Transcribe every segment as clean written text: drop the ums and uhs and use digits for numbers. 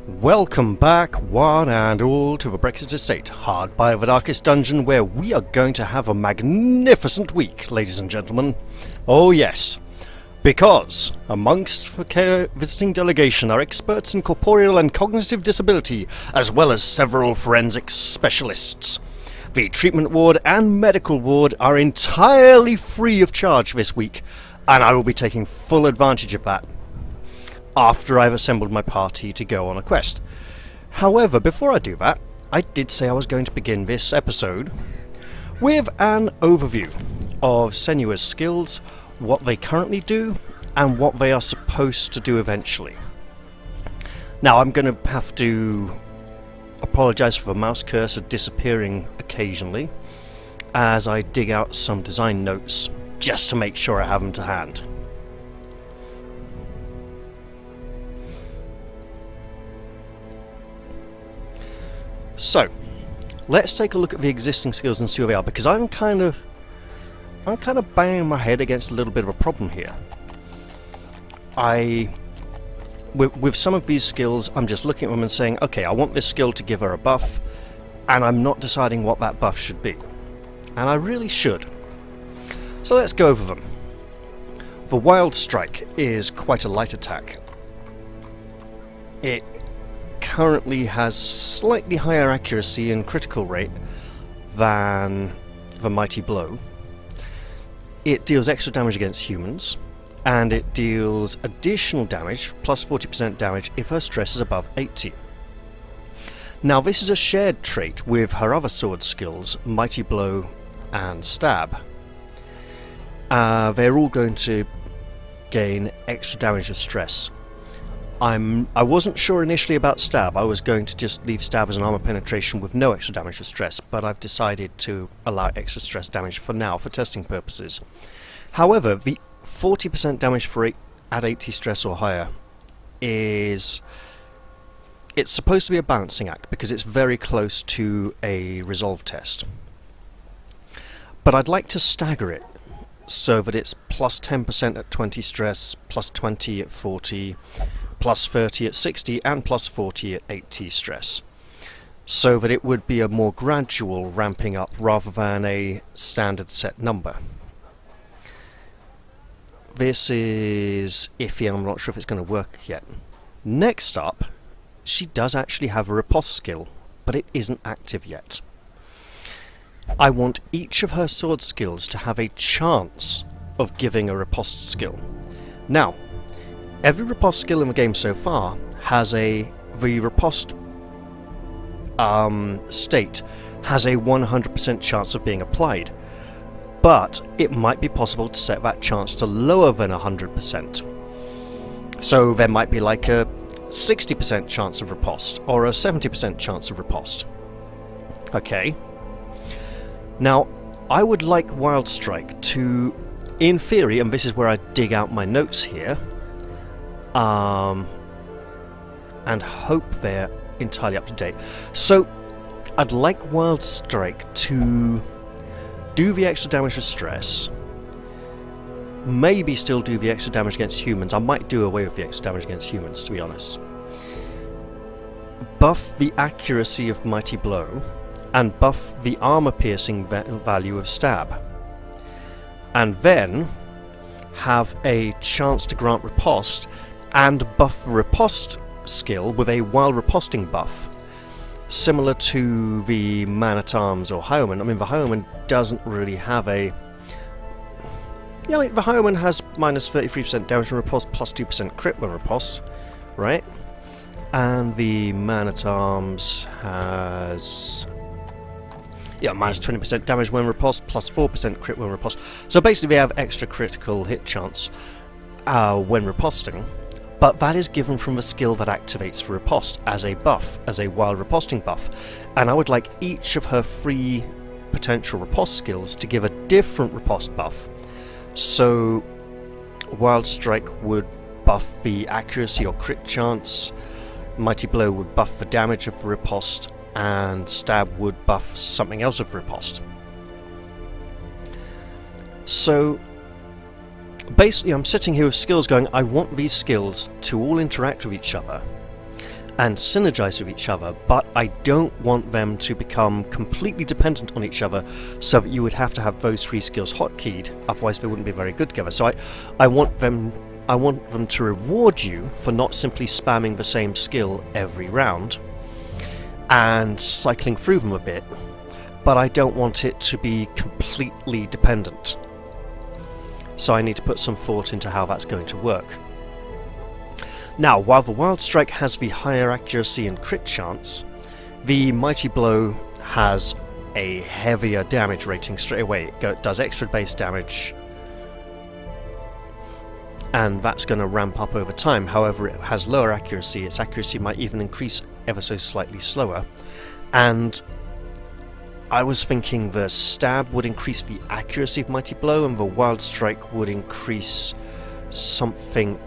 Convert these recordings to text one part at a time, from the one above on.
Welcome back, one and all, to the Brexit Estate, hard by the darkest dungeon, where we are going to have a magnificent week, ladies and gentlemen. Oh yes, because amongst the visiting delegation are experts in corporeal and cognitive disability, as well as several forensic specialists. The treatment ward and medical ward are entirely free of charge this week, and I will be taking full advantage of that after I've assembled my party to go on a quest. However, before I do that, I did say I was going to begin this episode with an overview of Senua's skills, what they currently do, and what they are supposed to do eventually. Now, I'm going to have to apologise for the mouse cursor disappearing occasionally as I dig out some design notes just to make sure I have them to hand. So, let's take a look at the existing skills and see where they are, because I'm kind of banging my head against a little bit of a problem here. With some of these skills, I'm just looking at them and saying, okay, I want this skill to give her a buff, and I'm not deciding what that buff should be. And I really should. So let's go over them. The Wild Strike is quite a light attack. It currently has slightly higher accuracy and critical rate than the Mighty Blow. It deals extra damage against humans, and it deals additional damage, plus 40% damage, if her stress is above 80. Now, this is a shared trait with her other sword skills, Mighty Blow and Stab. They're all going to gain extra damage of stress. I wasn't sure initially about Stab. I was going to just leave Stab as an armor penetration with no extra damage of stress, but I've decided to allow extra stress damage for now, for testing purposes. However, the 40% damage at 80 stress or higher it's supposed to be a balancing act because it's very close to a resolve test. But I'd like to stagger it so that it's plus 10% at 20 stress, plus 20 at 40, plus 30 at 60, and plus 40 at 80 stress, so that it would be a more gradual ramping up rather than a standard set number. This is iffy and I'm not sure if it's going to work yet. Next up, she does actually have a riposte skill, but it isn't active yet. I want each of her sword skills to have a chance of giving a riposte skill. Now, every riposte skill in the game so far has the riposte state has a 100% chance of being applied, but it might be possible to set that chance to lower than 100%. So there might be like a 60% chance of riposte or a 70% chance of riposte. Okay. Now, I would like Wild Strike to, in theory, and this is where I dig out my notes here, and hope they're entirely up to date. So, I'd like Wild Strike to do the extra damage with stress, maybe still do the extra damage against humans. I might do away with the extra damage against humans, to be honest. Buff the accuracy of Mighty Blow, and buff the armor piercing value of Stab. And then have a chance to grant riposte, and buff the riposte skill with a while riposting buff, similar to the Man-at-Arms or Highwayman. I mean, the Highwayman doesn't really have a... Yeah, like the Highwayman has minus 33% damage when riposte, plus 2% crit when riposte, right? And the Man-at-Arms has... yeah, minus 20% damage when riposte, plus 4% crit when riposte. So basically they have extra critical hit chance when riposting, but that is given from the skill that activates for riposte as a buff, as a wild riposting buff. And I would like each of her 3 potential riposte skills to give a different riposte buff. So Wild Strike would buff the accuracy or crit chance, Mighty Blow would buff the damage of the riposte, and Stab would buff something else of riposte. So basically I'm sitting here with skills going, I want these skills to all interact with each other, and synergize with each other, but I don't want them to become completely dependent on each other so that you would have to have those 3 skills hotkeyed, otherwise they wouldn't be very good together. So I want them to reward you for not simply spamming the same skill every round and cycling through them a bit, but I don't want it to be completely dependent. So I need to put some thought into how that's going to work. Now, while the Wild Strike has the higher accuracy and crit chance, the Mighty Blow has a heavier damage rating straight away. It does extra base damage, and that's going to ramp up over time. However, it has lower accuracy. Its accuracy might even increase ever so slightly slower. And I was thinking the Stab would increase the accuracy of Mighty Blow, and the Wild Strike would increase something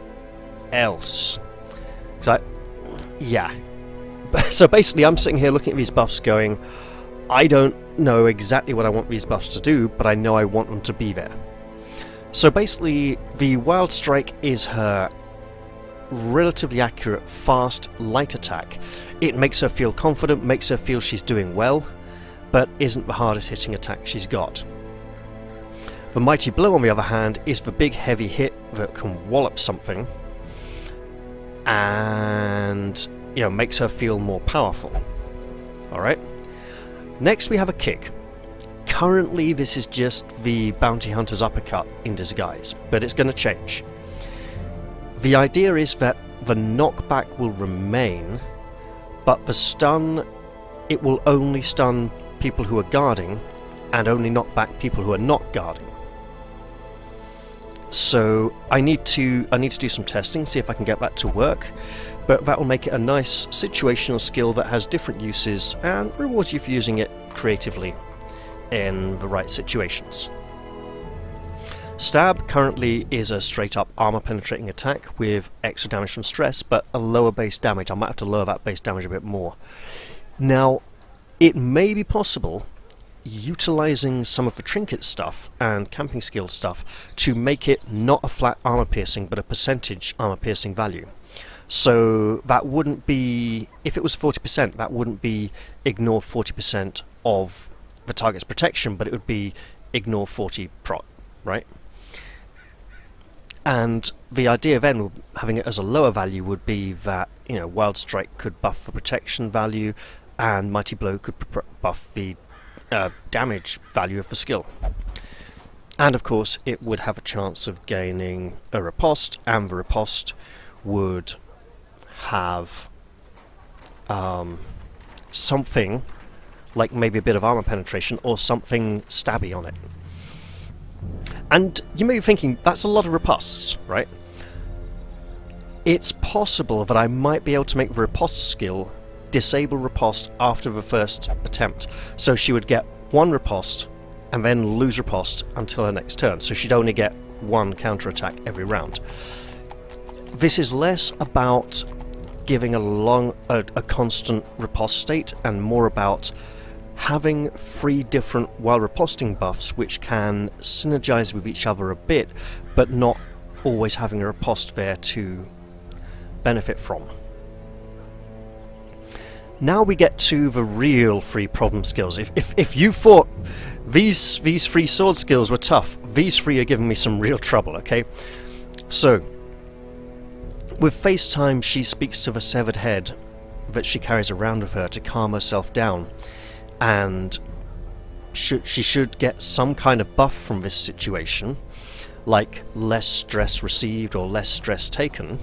else. So yeah. So basically I'm sitting here looking at these buffs going, I don't know exactly what I want these buffs to do, but I know I want them to be there. So basically the Wild Strike is her relatively accurate, fast, light attack. It makes her feel confident, makes her feel she's doing well, but isn't the hardest hitting attack she's got. The Mighty Blow, on the other hand, is the big heavy hit that can wallop something and, you know, makes her feel more powerful. Alright. Next we have a kick. Currently this is just the Bounty Hunter's uppercut in disguise, but it's going to change. The idea is that the knockback will remain, but the stun, it will only stun people who are guarding and only knock back people who are not guarding. So I need to do some testing, see if I can get that to work, but that will make it a nice situational skill that has different uses and rewards you for using it creatively in the right situations. Stab currently is a straight up armor penetrating attack with extra damage from stress, but a lower base damage. I might have to lower that base damage a bit more. Now, it may be possible, utilizing some of the trinket stuff and camping skill stuff, to make it not a flat armor piercing but a percentage armor piercing value. So that wouldn't be, if it was 40%, that wouldn't be ignore 40% of the target's protection, but it would be ignore 40 prot, right? And the idea then of having it as a lower value would be that, you know, Wild Strike could buff the protection value and Mighty Blow could buff the damage value of the skill. And of course it would have a chance of gaining a riposte, and the riposte would have something like maybe a bit of armor penetration or something stabby on it. And you may be thinking, that's a lot of ripostes, right? It's possible that I might be able to make the riposte skill disable riposte after the first attempt. So she would get one riposte and then lose riposte until her next turn. So she'd only get one counterattack every round. This is less about giving a constant riposte state and more about having 3 different while riposting buffs which can synergize with each other a bit, but not always having a riposte there to benefit from. Now we get to the real 3 problem skills. If you thought these 3 sword skills were tough, these 3 are giving me some real trouble, okay? So, with FaceTime, she speaks to the severed head that she carries around with her to calm herself down, and she should get some kind of buff from this situation, like less stress received or less stress taken.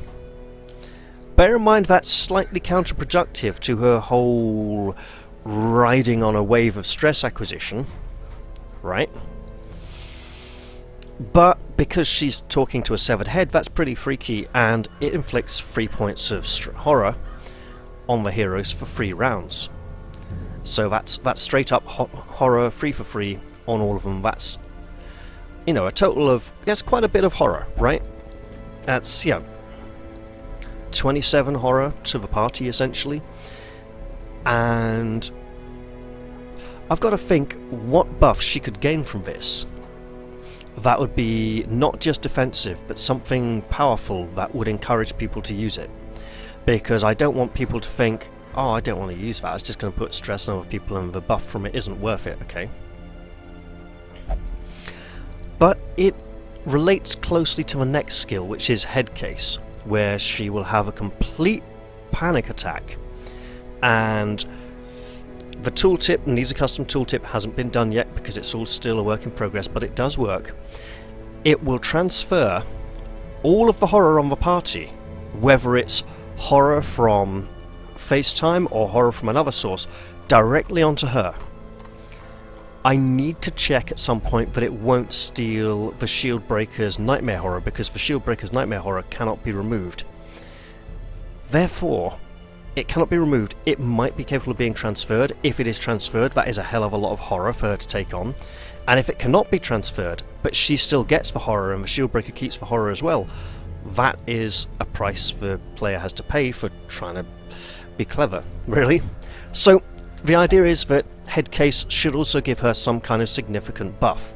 Bear in mind that's slightly counterproductive to her whole riding on a wave of stress acquisition, right? But because she's talking to a severed head, that's pretty freaky, and it inflicts 3 points of horror on the heroes for 3 rounds. So that's straight up horror, 3 for 3 on all of them. That's, you know, a total of, that's quite a bit of horror, right? That's, yeah, 27 horror to the party essentially. And I've got to think what buff she could gain from this that would be not just defensive but something powerful that would encourage people to use it. because I don't want people to think, oh, I don't want to use that, it's just going to put stress on other people and the buff from it isn't worth it, okay? But it relates closely to the next skill, which is Head Case, where she will have a complete panic attack. And the tooltip, needs a custom tooltip, hasn't been done yet because it's all still a work in progress, but it does work. It will transfer all of the horror on the party, whether it's horror from FaceTime or horror from another source, directly onto her. I need to check at some point that it won't steal the Shieldbreaker's Nightmare Horror, because the Shieldbreaker's Nightmare Horror cannot be removed. Therefore, it cannot be removed. It might be capable of being transferred. If it is transferred, that is a hell of a lot of horror for her to take on. And if it cannot be transferred, but she still gets the horror and the Shieldbreaker keeps the horror as well, that is a price the player has to pay for trying to be clever, really. So the idea is that Headcase should also give her some kind of significant buff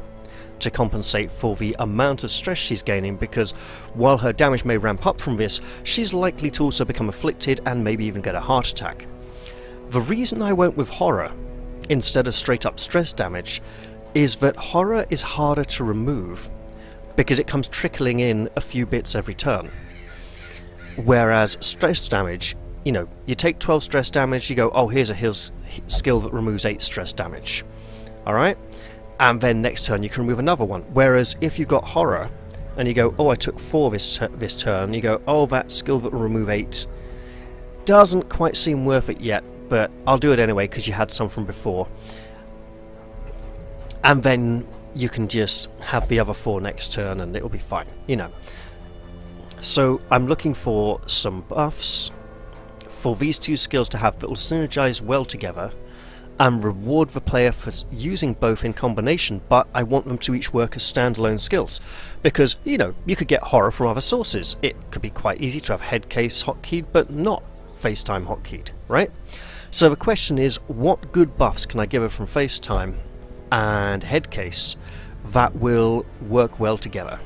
to compensate for the amount of stress she's gaining, because while her damage may ramp up from this, she's likely to also become afflicted and maybe even get a heart attack. The reason I went with horror instead of straight up stress damage is that horror is harder to remove because it comes trickling in a few bits every turn. Whereas stress damage, you know, you take 12 stress damage, you go, oh, here's a skill that removes 8 stress damage. Alright? And then next turn you can remove another one. Whereas if you've got horror, and you go, oh, I took 4 this turn, you go, oh, that skill that will remove 8 doesn't quite seem worth it yet, but I'll do it anyway because you had some from before. And then you can just have the other 4 next turn and it'll be fine, you know. So I'm looking for some buffs for these two skills to have that will synergize well together and reward the player for using both in combination, but I want them to each work as standalone skills. Because, you know, you could get horror from other sources. It could be quite easy to have Headcase hotkeyed, but not FaceTime hotkeyed, right? So the question is, what good buffs can I give her from FaceTime and Headcase that will work well together?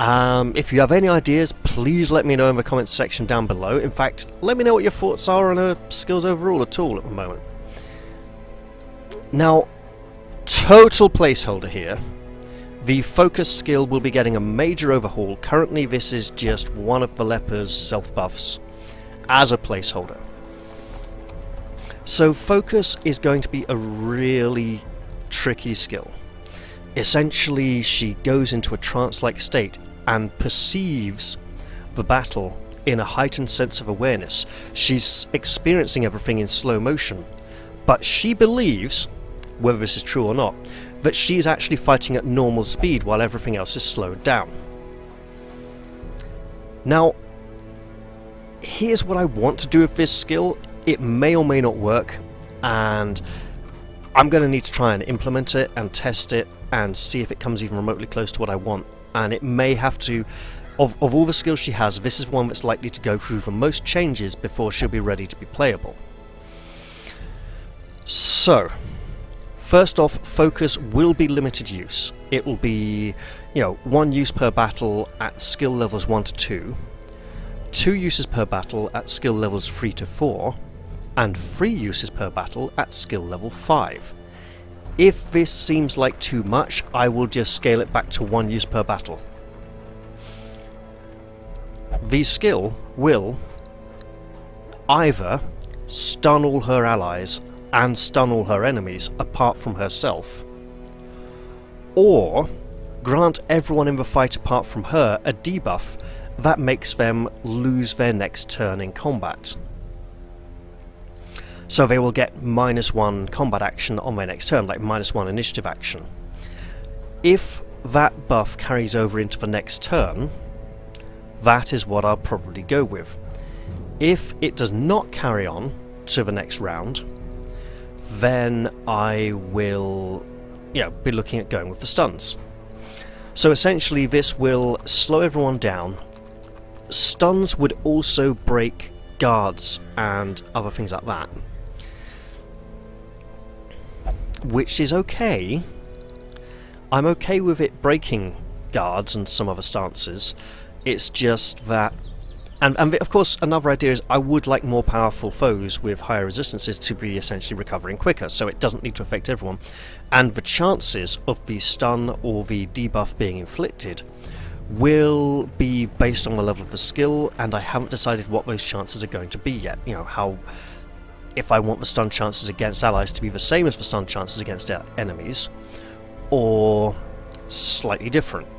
If you have any ideas, please let me know in the comments section down below. In fact, let me know what your thoughts are on her skills overall at all at the moment. Now, total placeholder here. The focus skill will be getting a major overhaul. Currently this is just one of the leper's self buffs as a placeholder. So focus is going to be a really tricky skill. Essentially, she goes into a trance-like state and perceives the battle in a heightened sense of awareness. She's experiencing everything in slow motion, but she believes, whether this is true or not, that she's actually fighting at normal speed while everything else is slowed down. Now, here's what I want to do with this skill. It may or may not work, and I'm going to need to try and implement it and test it and see if it comes even remotely close to what I want. And it may have to, of all the skills she has, this is one that's likely to go through the most changes before she'll be ready to be playable. So, first off, focus will be limited use. It will be, you know, 1 use per battle at skill levels 1 to 2, 2 uses per battle at skill levels 3 to 4, and 3 uses per battle at skill level 5. If this seems like too much, I will just scale it back to 1 use per battle. The skill will either stun all her allies and stun all her enemies apart from herself, or grant everyone in the fight apart from her a debuff that makes them lose their next turn in combat. So they will get -1 combat action on their next turn, like -1 initiative action. If that buff carries over into the next turn, that is what I'll probably go with. If it does not carry on to the next round, then I will be looking at going with the stuns. So essentially this will slow everyone down. Stuns would also break guards and other things like that, which is okay. I'm okay with it breaking guards and some other stances. It's just that And of course, another idea is I would like more powerful foes with higher resistances to be essentially recovering quicker, so it doesn't need to affect everyone. And the chances of the stun or the debuff being inflicted will be based on the level of the skill, and I haven't decided what those chances are going to be yet. You know, how, if I want the stun chances against allies to be the same as the stun chances against enemies, or slightly different.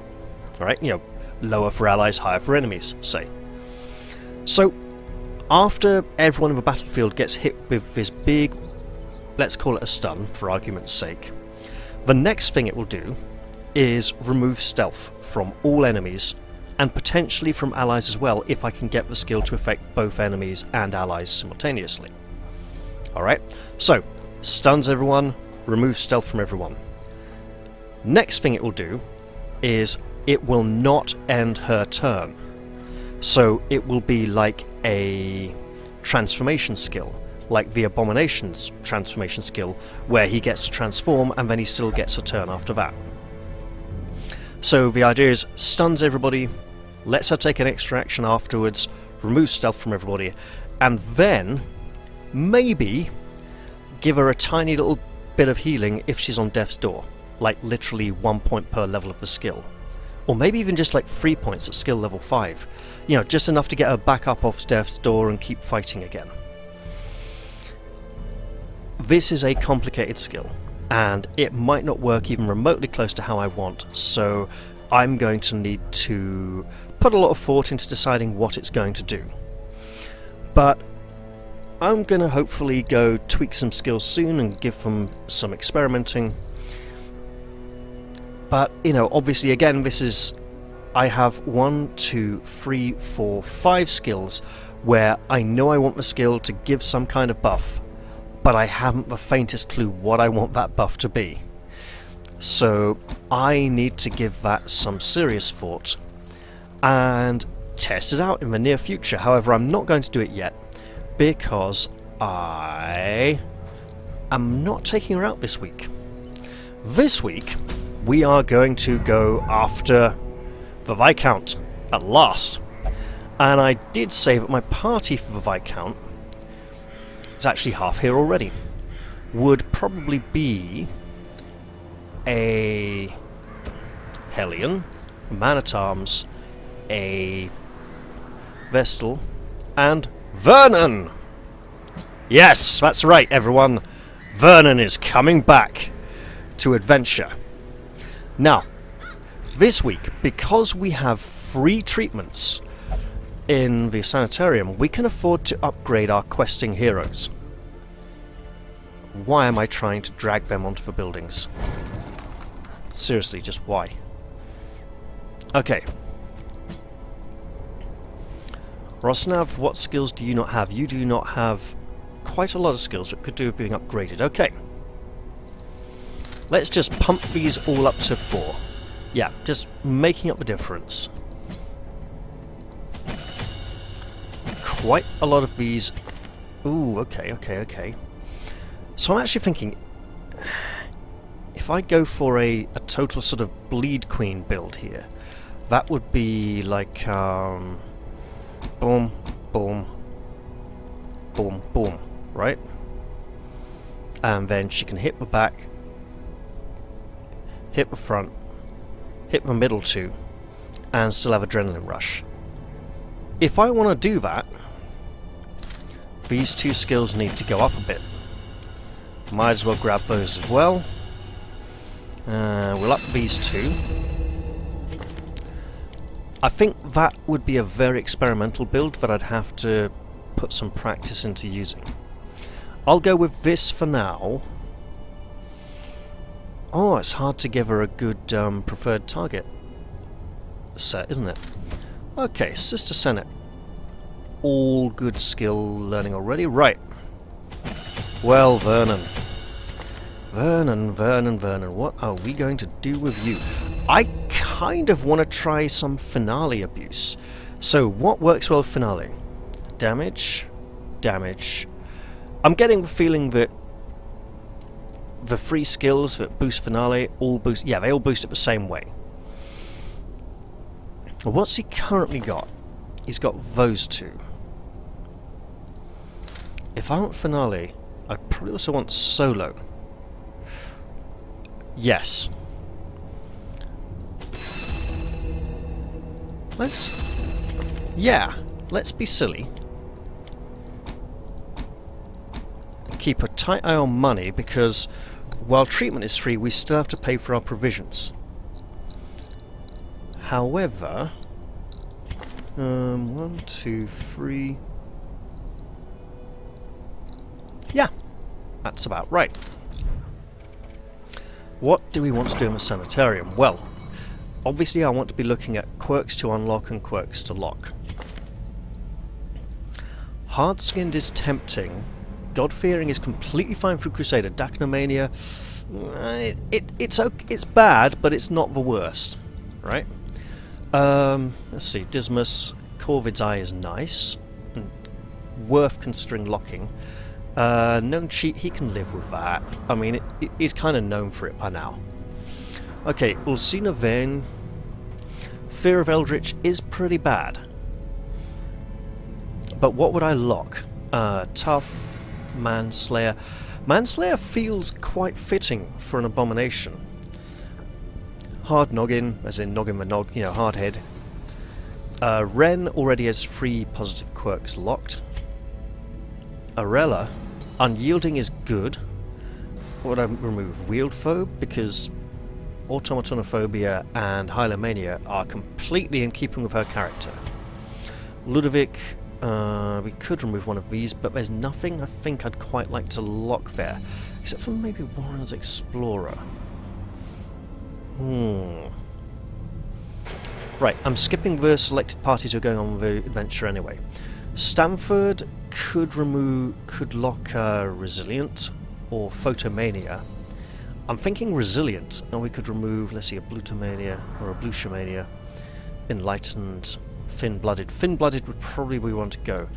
Alright, you know, lower for allies, higher for enemies, say. So, after everyone in the battlefield gets hit with this big, let's call it a stun, for argument's sake, the next thing it will do is remove stealth from all enemies, and potentially from allies as well, if I can get the skill to affect both enemies and allies simultaneously. Alright, so, stuns everyone, removes stealth from everyone. Next thing it will do is it will not end her turn. So it will be like a transformation skill, like the Abomination's transformation skill, where he gets to transform and then he still gets a turn after that. So the idea is stuns everybody, lets her take an extra action afterwards, removes stealth from everybody, and then maybe give her a tiny little bit of healing if she's on death's door, like literally 1 point per level of the skill. Or maybe even just like 3 points at skill level 5. You know, just enough to get her back up off death's door and keep fighting again. This is a complicated skill, and it might not work even remotely close to how I want, so I'm going to need to put a lot of thought into deciding what it's going to do. But I'm going to hopefully go tweak some skills soon and give them some experimenting. But, you know, obviously, again, this is... I have 1, 2, 3, 4, 5 skills where I know I want the skill to give some kind of buff, but I haven't the faintest clue what I want that buff to be. So I need to give that some serious thought and test it out in the near future. However, I'm not going to do it yet because I am not taking her out this week. This week we are going to go after the Viscount at last, and I did say that my party for the Viscount is actually half here already. Would probably be a Hellion, a Man-at-Arms, a Vestal, and Vernon! Yes, that's right everyone, Vernon is coming back to adventure. Now, this week, because we have free treatments in the sanitarium, we can afford to upgrade our questing heroes. Why am I trying to drag them onto the buildings? Seriously, just why? Okay. Rosnav, what skills do you not have? You do not have quite a lot of skills that could do with being upgraded. Okay. Let's just pump these all up to 4. Yeah, just making up the difference. Quite a lot of these... Ooh, okay. So I'm actually thinking... If I go for a total sort of Bleed Queen build here, that would be like... boom, boom, boom, boom, right? And then she can hit the back, hit the front, hit the middle two, and still have Adrenaline Rush. If I want to do that, these 2 skills need to go up a bit. Might as well grab those as well. We'll up these 2. I think that would be a very experimental build that I'd have to put some practice into using. I'll go with this for now. Oh, it's hard to give her a good preferred target set, isn't it? Okay, Sister Senate. All good skill learning already. Right. Well, Vernon. Vernon, what are we going to do with you? I kind of want to try some Finale abuse. So, what works well with Finale? Damage. I'm getting the feeling that the 3 skills that boost Finale all boost... Yeah, they all boost it the same way. What's he currently got? he's got those two. If I want finale, I'd probably also want solo. Yes. Let's be silly. Keep a tight eye on money, because while treatment is free, we still have to pay for our provisions. However, 1, 2, 3. Yeah, that's about right. What do we want to do in the sanitarium? Well, obviously I want to be looking at quirks to unlock and quirks to lock. Hard-skinned is tempting. God-fearing is completely fine for Crusader. Dachnomania, it's bad, but it's not the worst, right? Let's see. Dismas, Corvid's Eye is nice and worth considering locking. Known cheat, he can live with that. I mean, he's kind of known for it by now. Okay, Ulcina Vane. Fear of Eldritch is pretty bad. But what would I lock? Tough. Manslayer. Manslayer feels quite fitting for an abomination. Hard Noggin, as in Noggin the Nog, hard head. Ren already has 3 positive quirks locked. Arella, Unyielding is good. What would I remove? Wieldphobe, because Automatonophobia and Hylomania are completely in keeping with her character. Ludovic, we could remove one of these, but there's nothing I think I'd quite like to lock there, except for maybe Warren's Explorer. Right, I'm skipping the selected parties who are going on the adventure anyway. Stamford could lock Resilient or Photomania. I'm thinking Resilient, and we could remove, let's see, a Blutomania or a Bluchamania. Enlightened, Thin-Blooded. Thin-Blooded would probably we want to go.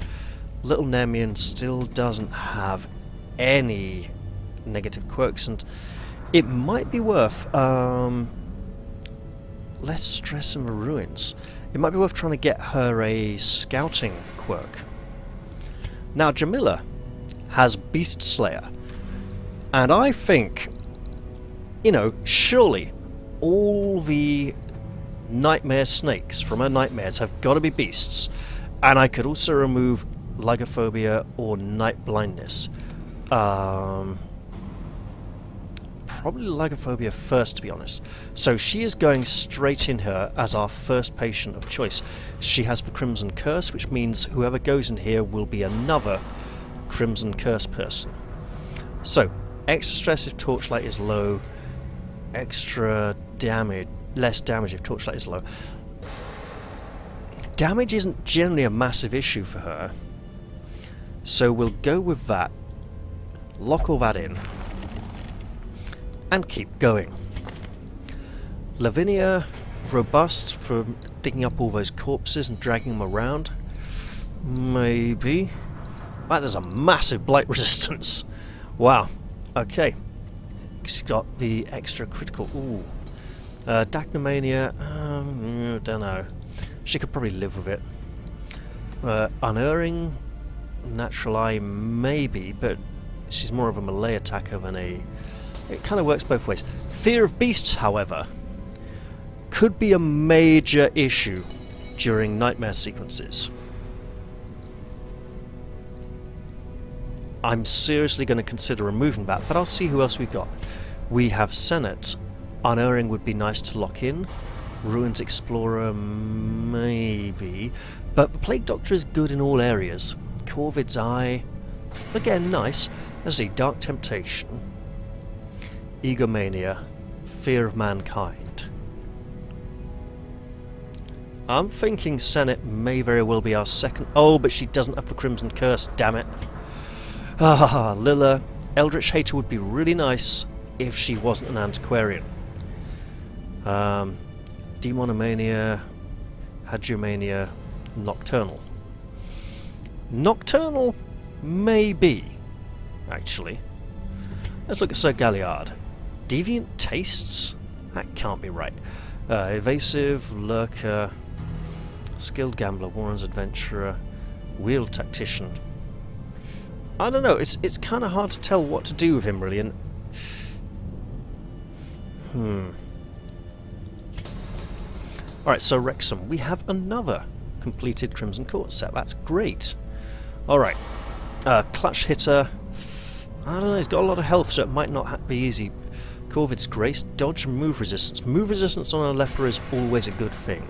Little Nemian still doesn't have any negative quirks, and it might be worth less stress in the ruins. It might be worth trying to get her a scouting quirk. Now Jamila has Beast Slayer, and I think, surely all the nightmare snakes from her nightmares have got to be beasts, and I could also remove Lygophobia or Night Blindness. Probably Lygophobia first, to be honest. So she is going straight in here as our first patient of choice. She has the Crimson Curse, which means whoever goes in here will be another Crimson Curse person. So, extra stress if Torchlight is low, extra damage, less damage if Torchlight is low. Damage isn't generally a massive issue for her, so we'll go with that, lock all that in, and keep going. Lavinia, robust for digging up all those corpses and dragging them around. Maybe. That is a massive blight resistance. Wow. Okay. She's got the extra critical. Ooh. Dachnomania. Don't know. She could probably live with it. Unerring, Natural Eye, maybe, but she's more of a melee attacker than a. It kind of works both ways. Fear of Beasts, however, could be a major issue during nightmare sequences. I'm seriously going to consider removing that, but I'll see who else we've got. We have Senate. Unerring would be nice to lock in. Ruins Explorer, maybe. But the Plague Doctor is good in all areas. Corvid's Eye, again, nice. Let's see, Dark Temptation. Egomania, Fear of Mankind. I'm thinking Senate may very well be our second. Oh, but she doesn't have the Crimson Curse, damn it. Ah, Lilla, Eldritch Hater would be really nice if she wasn't an antiquarian. Demonomania, Hagiomania, Nocturnal. Nocturnal, maybe, actually. Let's look at Sir Galliard. Deviant Tastes? That can't be right. Evasive, Lurker, Skilled gambler, Warren's adventurer, wheel tactician. I don't know, it's kind of hard to tell what to do with him, really, and... Alright, so Wrexham, we have another completed Crimson Court set. That's great. Alright, clutch hitter. I don't know, he's got a lot of health, so it might not be easy. Corvid's Grace, dodge and move resistance. Move resistance on a leper is always a good thing.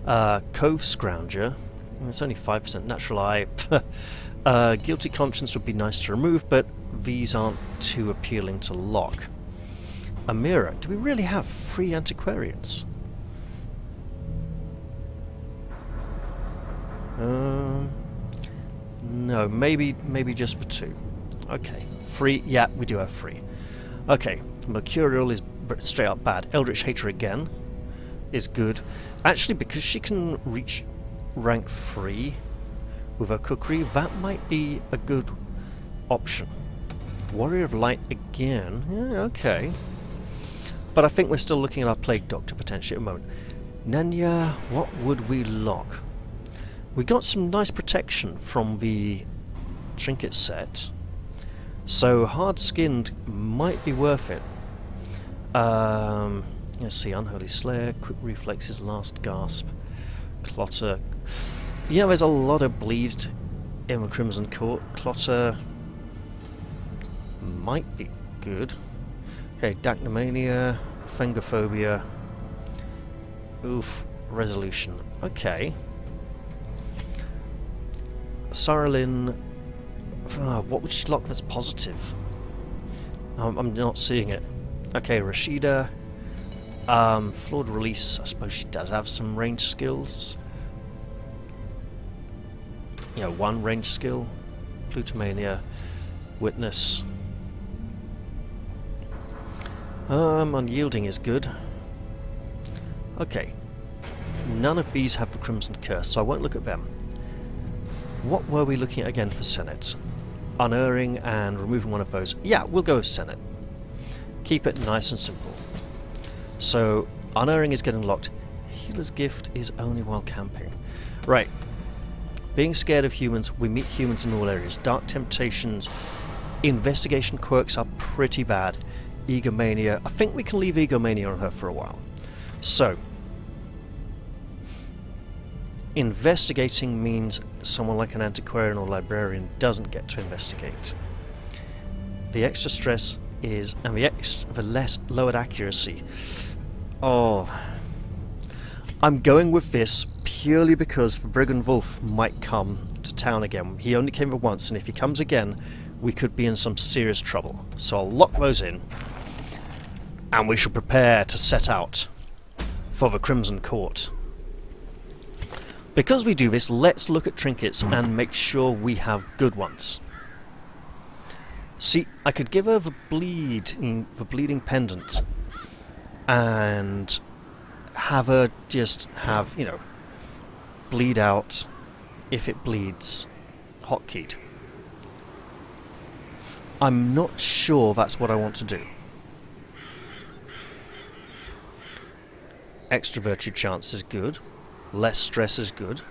Cove Scrounger, it's only 5% natural eye. Guilty Conscience would be nice to remove, but these aren't too appealing to lock. Amira, do we really have 3 antiquarians? No, maybe just for 2. Okay, 3, yeah, we do have 3. Okay, Mercurial is straight up bad. Eldritch Hater again is good. Actually, because she can reach rank 3 with her cookery, that might be a good option. Warrior of Light again, yeah, okay. But I think we're still looking at our Plague Doctor potentially at the moment. Nanya, what would we lock? We got some nice protection from the trinket set, so hard skinned might be worth it. Let's see, Unholy Slayer, Quick Reflexes, Last Gasp, Clotter. You know, there's a lot of bleed in the Crimson Court. Clotter might be good. Okay, Dacnomania, Fengophobia, oof, Resolution. Okay. Saralyn, what would she lock that's positive? I'm not seeing it. Okay, Rashida, Flawed Release, I suppose she does have some range skills. You know, 1 range skill. Plutomania, Witness. Unyielding is good. Okay. None of these have the Crimson Curse, so I won't look at them. What were we looking at again for Senate? Unerring and removing one of those. Yeah, we'll go with Senate. Keep it nice and simple. So, Unerring is getting locked. Healer's Gift is only while camping. Right. Being scared of humans, we meet humans in all areas. Dark Temptations, Investigation Quirks are pretty bad. Egomania, I think we can leave Egomania on her for a while. So, investigating means someone like an antiquarian or librarian doesn't get to investigate. The extra stress is, and the less lowered accuracy. Oh, I'm going with this purely because the Brigand Wolf might come to town again. He only came once, and if he comes again, we could be in some serious trouble. So I'll lock those in, and we shall prepare to set out for the Crimson Court. Because we do this, let's look at trinkets and make sure we have good ones. See, I could give her the bleeding pendant and have her just have, you know, bleed out if it bleeds hotkeyed. I'm not sure that's what I want to do. Extra virtue chance is good. Less stress is good.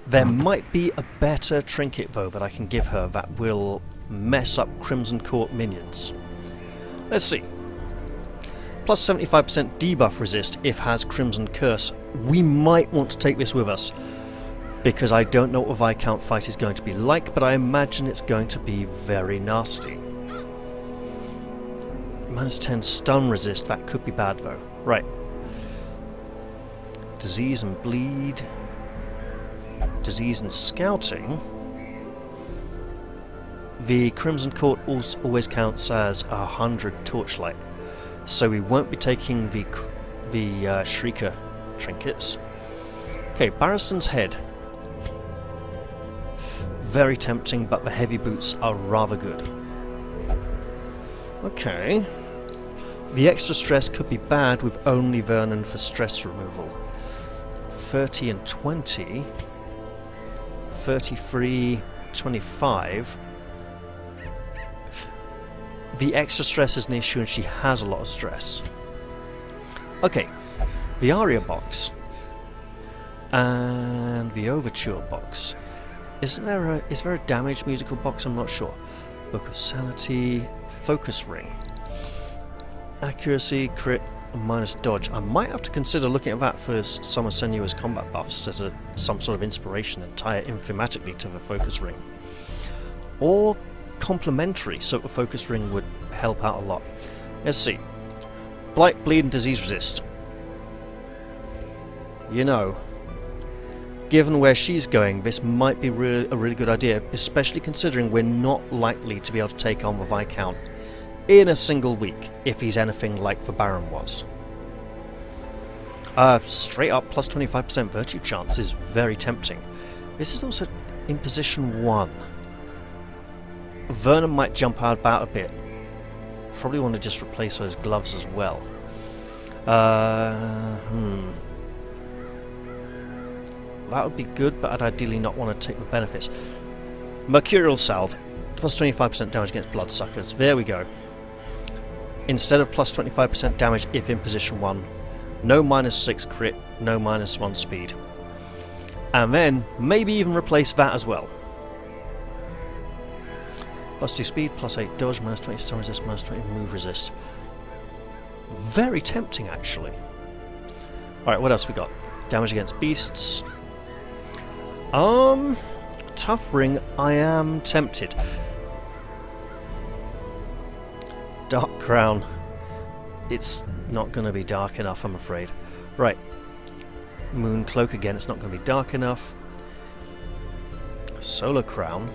There might be a better trinket though that I can give her that will mess up Crimson Court minions. Let's see. Plus 75% debuff resist if has Crimson Curse. We might want to take this with us because I don't know what the Viscount fight is going to be like, but I imagine it's going to be very nasty. Minus 10 stun resist, that could be bad though. Right. Disease and bleed. Disease and scouting. The Crimson Court always counts as 100 torchlight, so we won't be taking the Shrieker trinkets. Okay, Barristan's Head. Very tempting, but the heavy boots are rather good. Okay. The extra stress could be bad with only Vernon for stress removal. 30 and 20. 33, 25. The extra stress is an issue and she has a lot of stress. Okay, the Aria box. And the Overture box. Is there a damaged musical box? I'm not sure. Book of Sanity, Focus Ring. Accuracy, crit, minus dodge. I might have to consider looking at that for some Senua's combat buffs as some sort of inspiration and tie it in thematically to the Focus Ring. Or complementary, so the Focus Ring would help out a lot. Let's see. Blight, Bleed and Disease Resist. You know, given where she's going, this might be a really good idea, especially considering we're not likely to be able to take on the Viscount in a single week, if he's anything like the Baron was. Straight up plus 25% virtue chance is very tempting. This is also in position 1. Vernon might jump out about a bit. Probably want to just replace those gloves as well. That would be good, but I'd ideally not want to take the benefits. Mercurial Salve, plus 25% damage against bloodsuckers. There we go. Instead of plus 25% damage if in position 1, no -6 crit, no -1 speed. And then maybe even replace that as well. Plus 2 speed, plus 8 dodge, -20 stun resist, -20 move resist. Very tempting, actually. Alright, what else we got? Damage against beasts. Tough ring, I am tempted. Dark Crown. It's not going to be dark enough, I'm afraid. Right. Moon Cloak again, it's not going to be dark enough. Solar Crown.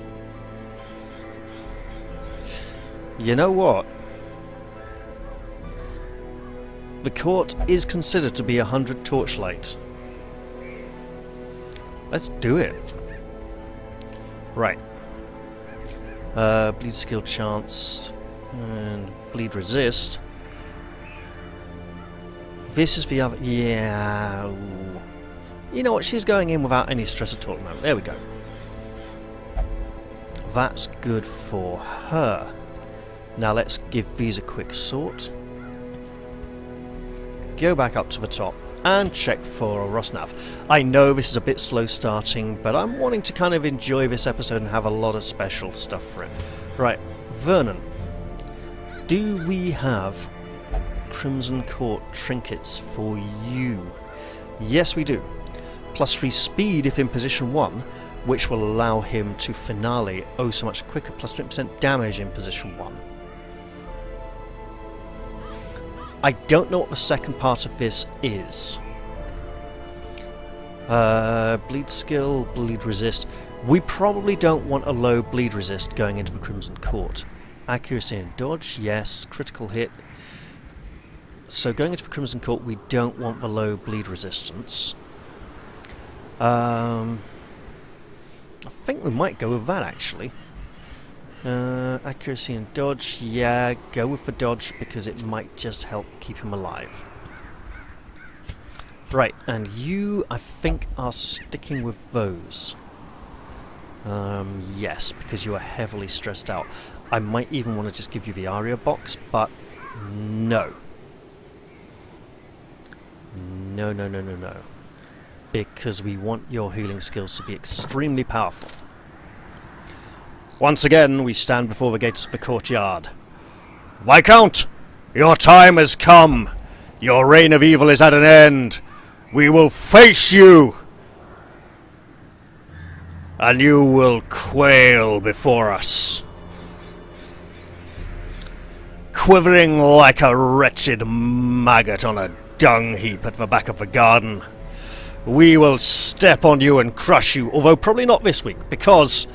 You know what? The court is considered to be 100 torchlight. Let's do it. Right. Bleed skill chance and bleed resist. This is the other. Yeah. Ooh. You know what? She's going in without any stress at all at the moment. There we go. That's good for her. Now let's give these a quick sort. Go back up to the top and check for Rosnav. I know this is a bit slow starting, but I'm wanting to kind of enjoy this episode and have a lot of special stuff for it. Right, Vernon. Do we have Crimson Court trinkets for you? Yes, we do. Plus 3 speed if in position 1, which will allow him to finale oh so much quicker. Plus 20% damage in position 1. I don't know what the second part of this is. Bleed skill, bleed resist. We probably don't want a low bleed resist going into the Crimson Court. Accuracy and dodge, yes. Critical hit. So going into the Crimson Court, we don't want the low bleed resistance. I think we might go with that, actually. Accuracy and dodge, yeah, go with the dodge because it might just help keep him alive. Right, and you, I think, are sticking with those. Yes, because you are heavily stressed out. I might even want to just give you the Aria box, but no. No, no, no, no, no. Because we want your healing skills to be extremely powerful. Once again, we stand before the gates of the courtyard. Viscount, your time has come. Your reign of evil is at an end. We will face you. And you will quail before us. Quivering like a wretched maggot on a dung heap at the back of the garden. We will step on you and crush you, although probably not this week, because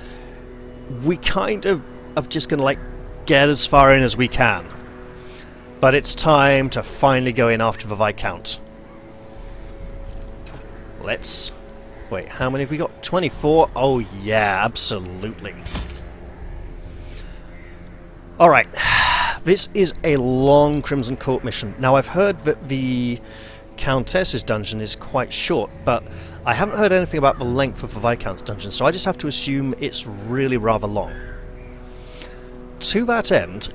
we kind of are just going to like get as far in as we can. But it's time to finally go in after the Viscount. Let's... Wait, how many have we got? 24? Oh yeah, absolutely. Alright, this is a long Crimson Court mission. Now I've heard that the Countess's dungeon is quite short, but I haven't heard anything about the length of the Viscount's dungeon, so I just have to assume it's really rather long. To that end,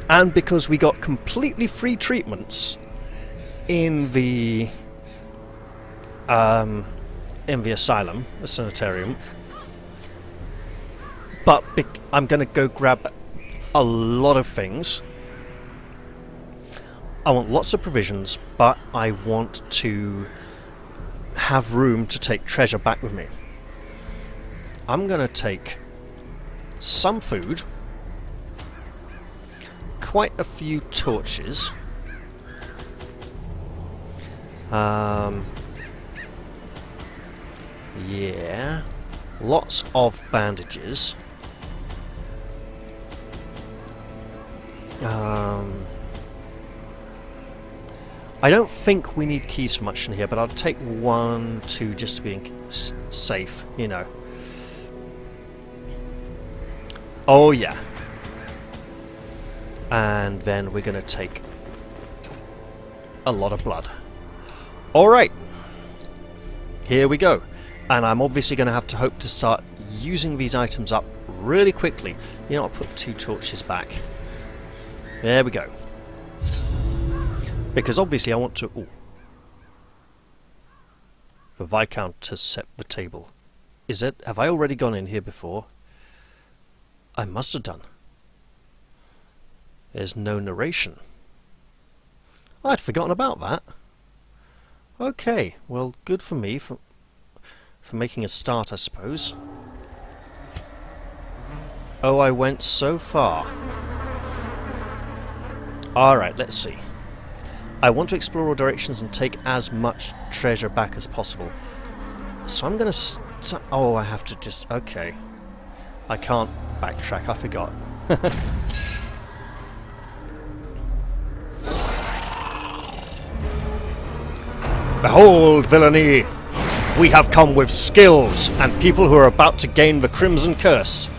and because we got completely free treatments in the in the asylum, the sanitarium. But I'm going to go grab a lot of things. I want lots of provisions, but I want to have room to take treasure back with me. I'm going to take some food, quite a few torches, yeah, lots of bandages, I don't think we need keys for much in here, but I'll take 1, 2 just to be safe, you know. Oh yeah. And then we're going to take a lot of blood. Alright. Here we go. And I'm obviously going to have to hope to start using these items up really quickly. You know, I'll put 2 torches back. There we go. Because obviously I want to... Ooh. The Viscount has set the table. Is it? Have I already gone in here before? I must have done. There's no narration. I'd forgotten about that. Okay, well, good for me for making a start, I suppose. Oh, I went so far. Alright, let's see. I want to explore all directions and take as much treasure back as possible. So I'm going to... Oh, I have to just... Okay. I can't backtrack, I forgot. Behold, villainy! We have come with skills and people who are about to gain the Crimson Curse.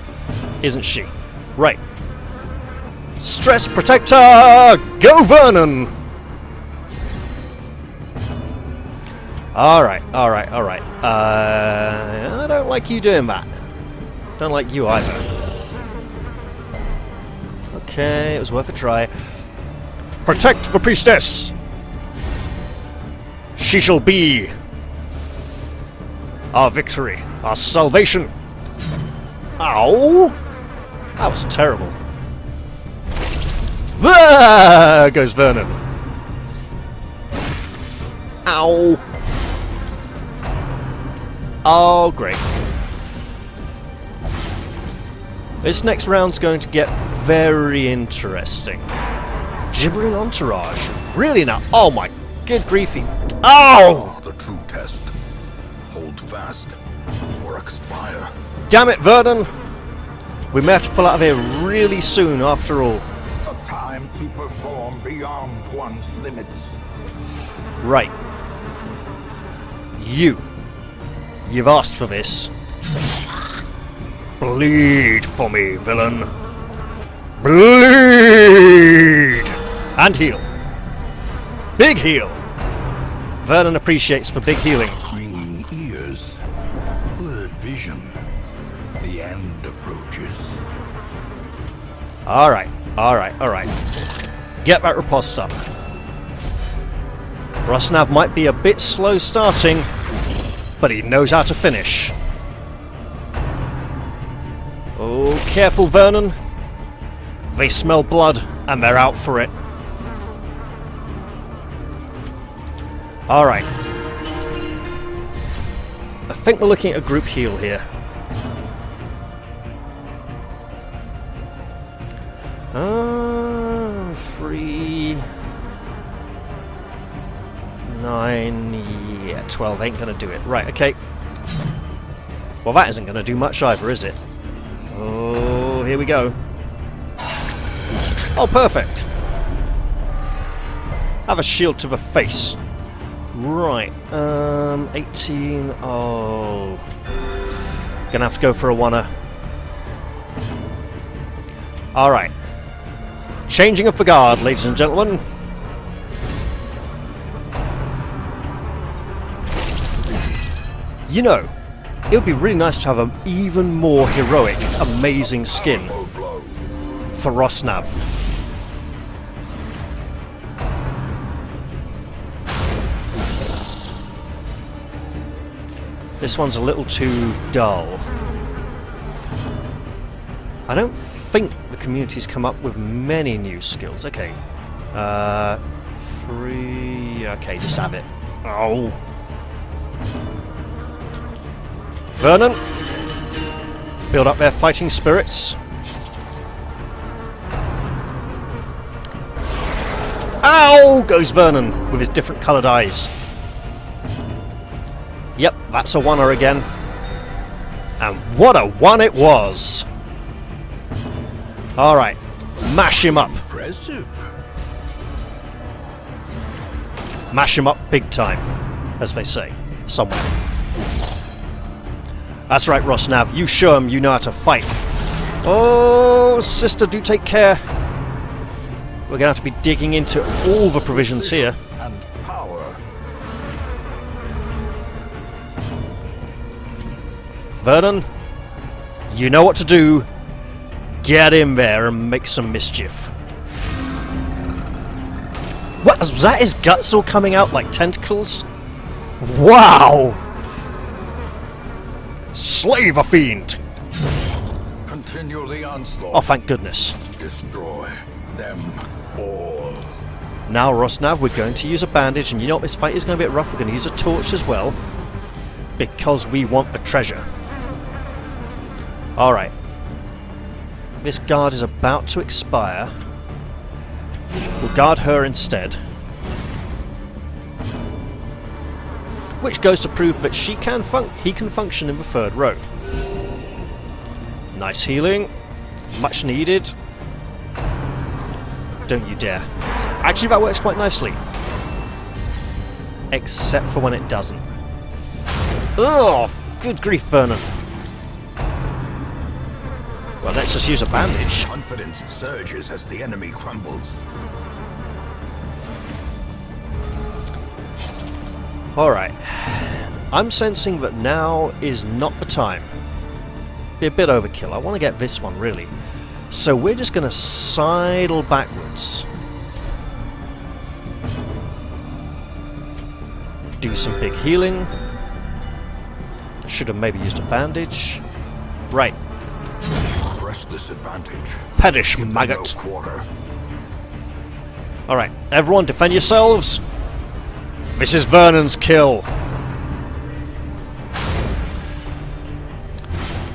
Isn't she? Right. Stress Protector! Go Vernon! Alright. I don't like you doing that. Don't like you either. Okay, it was worth a try. Protect the priestess! She shall be our victory, our salvation. Ow! That was terrible. There goes Vernon. Ow! Oh, great. This next round's going to get very interesting. Gibbering entourage. Really now. Oh my good griefy. Ow! The true test. Hold fast or expire. Damn it, Vernon! We may have to pull out of here really soon after all. A time to perform beyond one's limits. Right. You've asked for this. Bleed for me, villain. Bleed! And heal. Big heal. Vernon appreciates for big healing. Ringing ears. Blurred vision. The end approaches. Alright. Get that riposte up. Rosnav might be a bit slow starting, but he knows how to finish. Oh, careful, Vernon. They smell blood, and they're out for it. Alright. I think we're looking at a group heal here. Three... 9... Yeah, 12 ain't gonna do it. Right, okay. Well, that isn't gonna do much either, is it? Oh, here we go. Oh, perfect! Have a shield to the face. Right, 18... Oh... Gonna have to go for a oneer. Alright. Changing up the guard, ladies and gentlemen. You know, it would be really nice to have an even more heroic, amazing skin for Rosnav. This one's a little too dull. I don't think the community's come up with many new skills. Okay. Free... Okay, just have it. Oh. Vernon. Build up their fighting spirits. Ow! Goes Vernon with his different coloured eyes. Yep, that's a oneer again. And what a one it was! Alright, mash him up. Impressive. Mash him up big time, as they say, somewhere. That's right, Rosnav, you show him you know how to fight. Oh, sister, do take care. We're going to have to be digging into all the provisions here. And power. Vernon, you know what to do. Get in there and make some mischief. What, was that his guts all coming out like tentacles? Wow! Slay the fiend! Continue the onslaught. Oh, thank goodness. Destroy them all. Now, Rosnav, we're going to use a bandage, and you know what, this fight is going to be a bit rough. We're going to use a torch as well, because we want the treasure. Alright. This guard is about to expire. We'll guard her instead. Which goes to prove that he can function in the third row. Nice healing. Much needed. Don't you dare. Actually, that works quite nicely. Except for when it doesn't. Oh, good grief, Vernon. Well, let's just use a bandage. Confidence surges as the enemy crumbles. Alright. I'm sensing that now is not the time. Be a bit overkill. I want to get this one, really. So we're just going to sidle backwards. Do some big healing. Should have maybe used a bandage. Right. Press this advantage. Perish, Give them maggot. no quarter. Alright, everyone defend yourselves. This is Vernon's kill.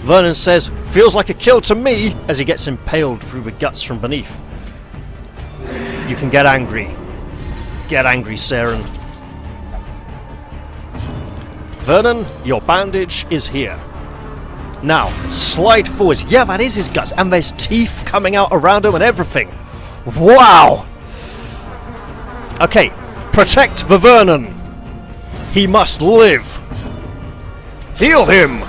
Vernon says, feels like a kill to me, as he gets impaled through the guts from beneath. You can get angry. Get angry, Saren. Vernon, your bandage is here. Now, slide forwards. Yeah, that is his guts. And there's teeth coming out around him and everything. Wow! Okay, protect the Vernon. He must live. Heal him!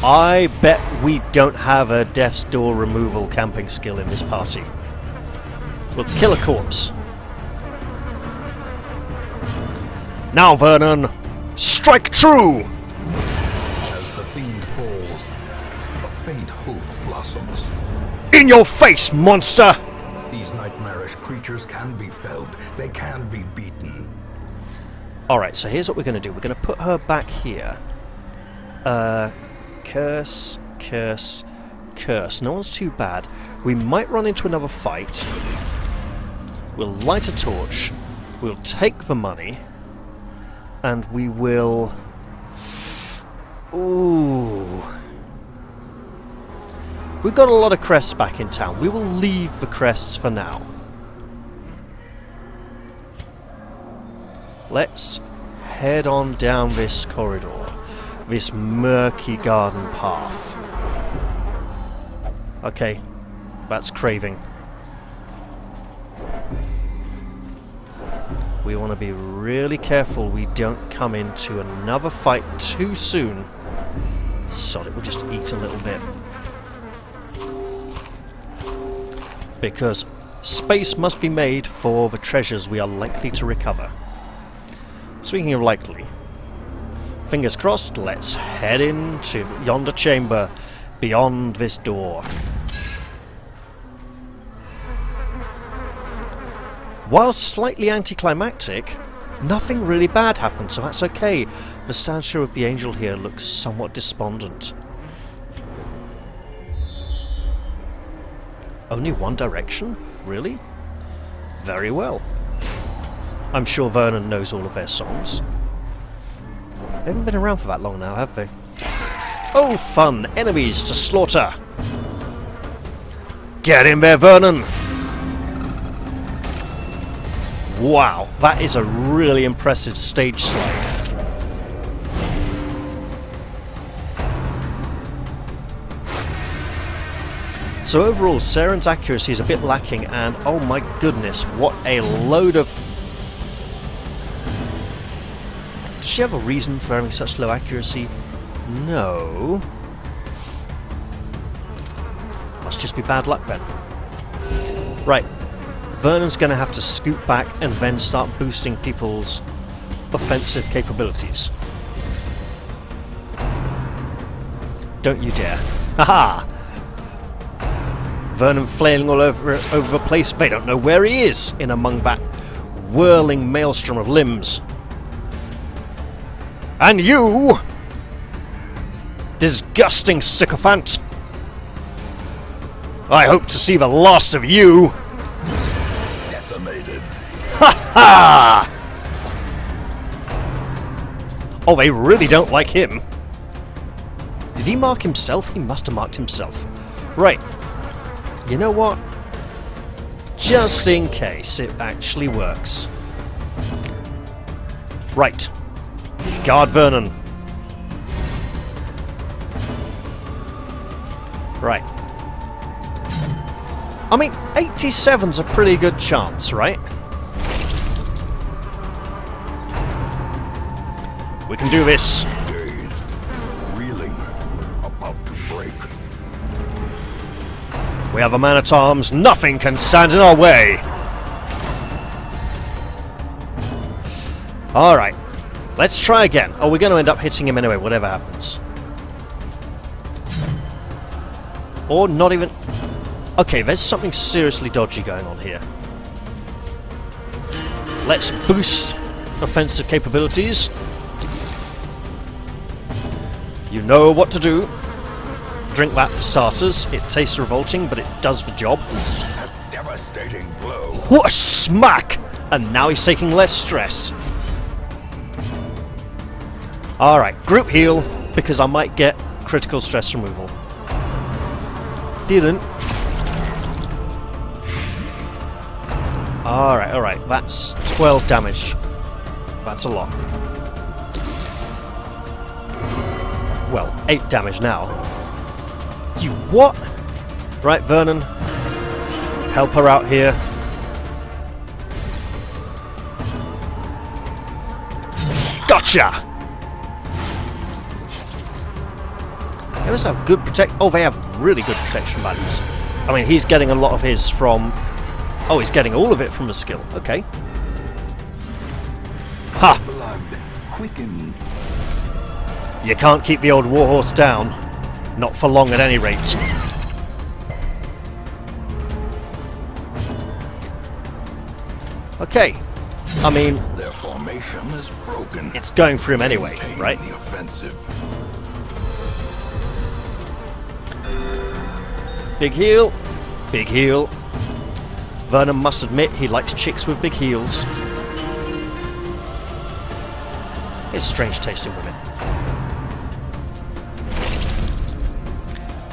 I bet we don't have a death's door removal camping skill in this party. We'll kill a corpse. Now, Vernon, strike true! As the fiend falls, a faint hope blossoms. In your face, monster! These nightmarish creatures can be felled. They can be beaten. Alright, so here's what we're going to do. We're going to put her back here. Curse, curse, curse. No one's too bad. We might run into another fight. We'll light a torch. We'll take the money. And we will... Ooh. We've got a lot of crests back in town. We will leave the crests for now. Let's head on down this corridor. This murky garden path. Okay, that's craving. We want to be really careful we don't come into another fight too soon. Sod it, we'll just eat a little bit. Because space must be made for the treasures we are likely to recover. Speaking of likely, fingers crossed, let's head into yonder chamber beyond this door. While slightly anticlimactic, nothing really bad happened, so that's okay. The statue of the angel here looks somewhat despondent. Only one direction? Really? Very well. I'm sure Vernon knows all of their songs. They haven't been around for that long now, have they? Oh, fun! Enemies to slaughter! Get in there, Vernon! Wow, that is a really impressive stage slide. So overall, Saren's accuracy is a bit lacking, and oh my goodness, what a load of... Does she have a reason for having such low accuracy? No. Must just be bad luck then. Right. Vernon's going to have to scoot back and then start boosting people's offensive capabilities. Don't you dare. Haha! Vernon flailing all over the place. They don't know where he is in among that whirling maelstrom of limbs. And you, disgusting sycophant, I hope to see the last of you. Decimated. Ha ha! Oh, they really don't like him. Did he mark himself? He must have marked himself. Right. You know what? Just in case it actually works. Right. Guard Vernon. Right. I mean, 87's a pretty good chance, right? We can do this. Dazed, reeling, about to break. We have a man-at-arms. Nothing can stand in our way. Alright. Let's try again. Oh, we're going to end up hitting him anyway, whatever happens. Or not even... Okay, there's something seriously dodgy going on here. Let's boost offensive capabilities. You know what to do. Drink that for starters. It tastes revolting, but it does the job. A devastating blow. What a smack! And now he's taking less stress. Alright, group heal, because I might get critical stress removal. Didn't. Alright, that's 12 damage. That's a lot. Well, 8 damage now. You what? Right, Vernon. Help her out here. Gotcha! They must have good protect. Oh, they have really good protection values. I mean, he's getting a lot of his from... Oh, he's getting all of it from the skill. Okay. Ha! Blood quickens. You can't keep the old warhorse down. Not for long, at any rate. Okay. I mean... Their formation is broken. It's going for him anyway, Maintain right? the offensive. Big heal. Big heal. Vernon must admit he likes chicks with big heels. It's strange tasting women.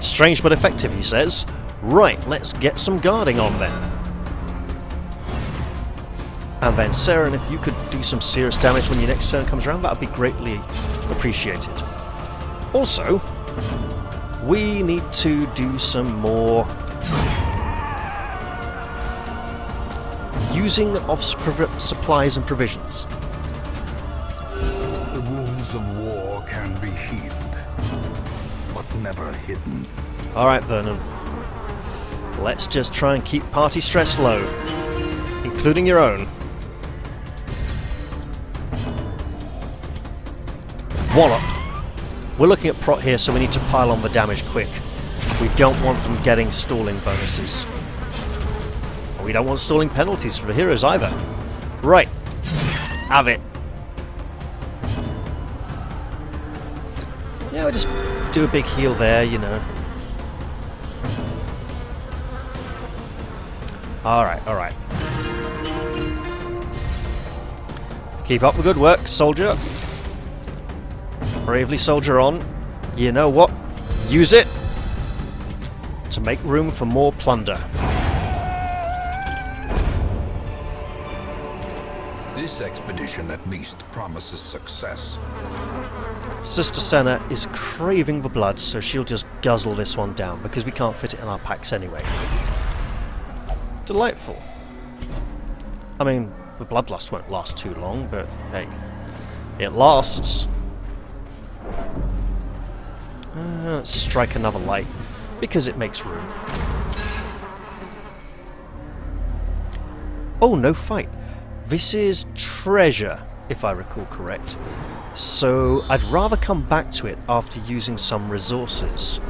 Strange but effective, he says. Right, let's get some guarding on then. And then, Saren, if you could do some serious damage when your next turn comes around, that would be greatly appreciated. Also, we need to do some more using of supplies and provisions. The wounds of war can be healed, but never hidden. Alright, Vernon. Let's just try and keep party stress low, including your own. Wallop. We're looking at prot here, so we need to pile on the damage quick. We don't want them getting stalling bonuses. we don't want stalling penalties for the heroes either. Right. Have it. Yeah, we'll just do a big heal there, you know. Alright, alright. Keep up the good work, soldier. Bravely soldier on. You know what? Use it to make room for more plunder. This expedition at least promises success. Sister Senna is craving the blood, so she'll just guzzle this one down, because we can't fit it in our packs anyway. Delightful. I mean, the bloodlust won't last too long, but hey, it lasts. Let's strike another light, because it makes room. Oh, no fight. This is treasure, if I recall correct. So I'd rather come back to it after using some resources.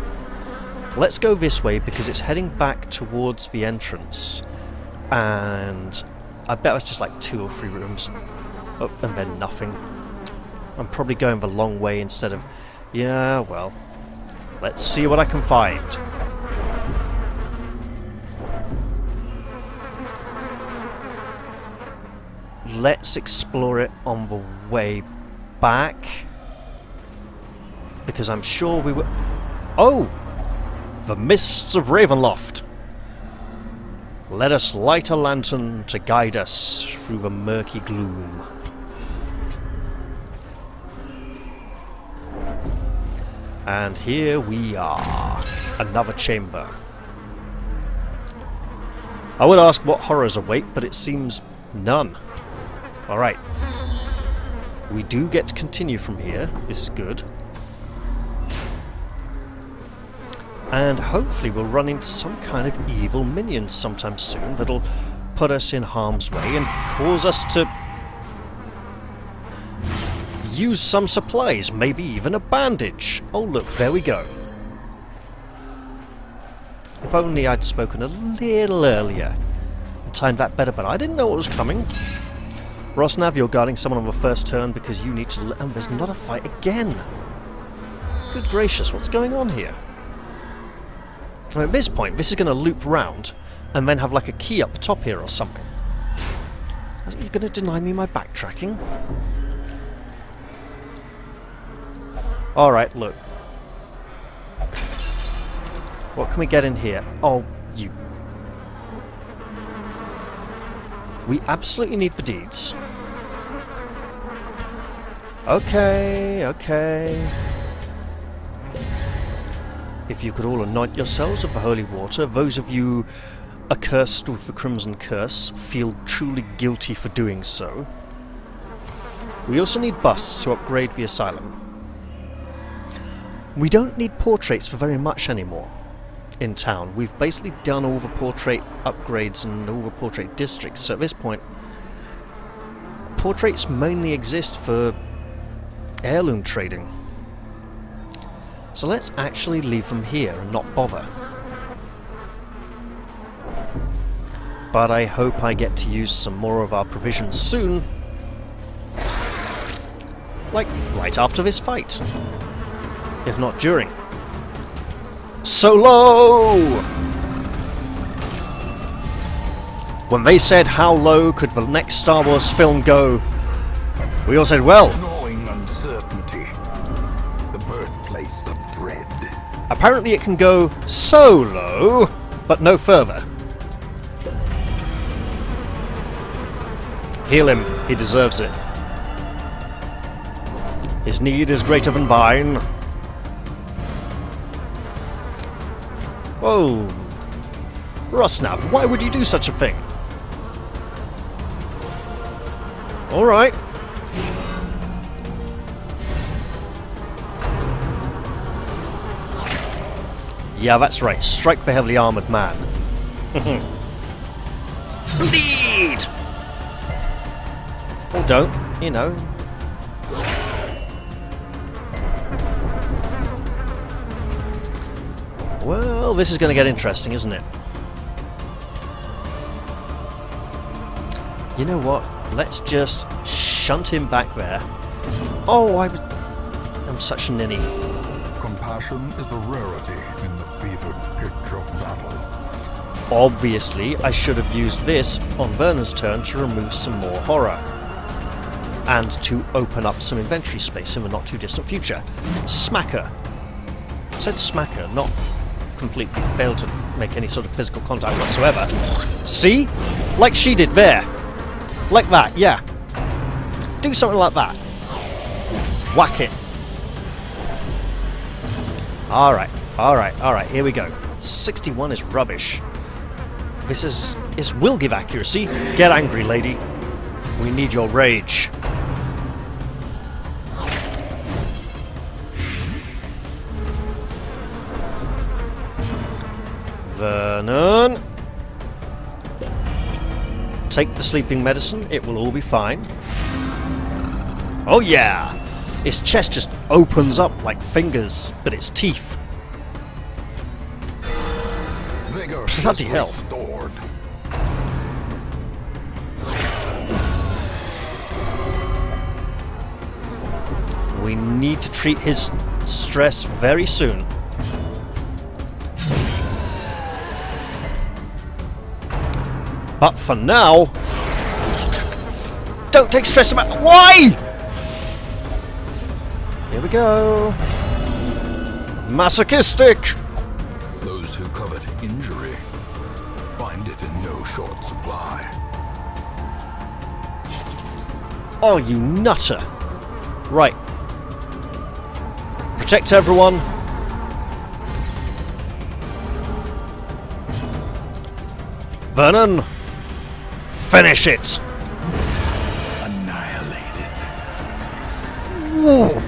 Let's go this way because it's heading back towards the entrance. And I bet it's just like 2 or 3 rooms. Oh, and then nothing. I'm probably going the long way instead of... Yeah, well. Let's see what I can find. Let's explore it on the way back. Because I'm sure we were... Oh! The mists of Ravenloft! Let us light a lantern to guide us through the murky gloom. And here we are. Another chamber. I would ask what horrors await, but it seems none. Alright. We do get to continue from here. This is good. And hopefully we'll run into some kind of evil minions sometime soon that'll put us in harm's way and cause us to use some supplies, maybe even a bandage. Oh look, there we go. If only I'd spoken a little earlier and timed that better, but I didn't know what was coming. Rosnav, you're guarding someone on the first turn because you need to... And there's not a fight again. Good gracious, what's going on here? And at this point, this is going to loop round and then have like a key up the top here or something. Are you going to deny me my backtracking? Alright, look. What can we get in here? Oh, you... We absolutely need the deeds. Okay, okay. If you could all anoint yourselves with the holy water, those of you accursed with the Crimson Curse feel truly guilty for doing so. We also need busts to upgrade the asylum. We don't need portraits for very much anymore in town. We've basically done all the portrait upgrades and all the portrait districts, so at this point portraits mainly exist for heirloom trading. So let's actually leave them here and not bother. But I hope I get to use some more of our provisions soon. Like right after this fight. If not during. So low! When they said how low could the next Star Wars film go, we all said, well... Gnawing uncertainty. The birthplace of dread. Apparently it can go so low, but no further. Heal him, he deserves it. His need is greater than thine. Whoa. Rosnav, why would you do such a thing? Alright. Yeah, that's right. Strike the heavily armoured man. Bleed! Or don't, you know. Well, this is going to get interesting, isn't it? You know what? Let's just shunt him back there. Oh, I'm such a ninny. Compassion is a rarity in the fevered pitch of battle. Obviously, I should have used this on Vernon's turn to remove some more horror. And to open up some inventory space in the not too distant future. Smacker. I said smacker, not completely failed to make any sort of physical contact whatsoever. See? Like she did there. Like that, yeah. Do something like that. Whack it. Alright, here we go. 61 is rubbish. This will give accuracy. Get angry, lady. We need your rage. Vernon. Take the sleeping medicine. It will all be fine. Oh yeah! Its chest just opens up like fingers, but it's teeth. Vigor Bloody is hell. restored. We need to treat his stress very soon. But for now, don't take stress about. Why? Here we go. Masochistic. Those who covet injury find it in no short supply. Oh, you nutter. Right. Protect everyone. Vernon, finish it. Annihilated. Whoa.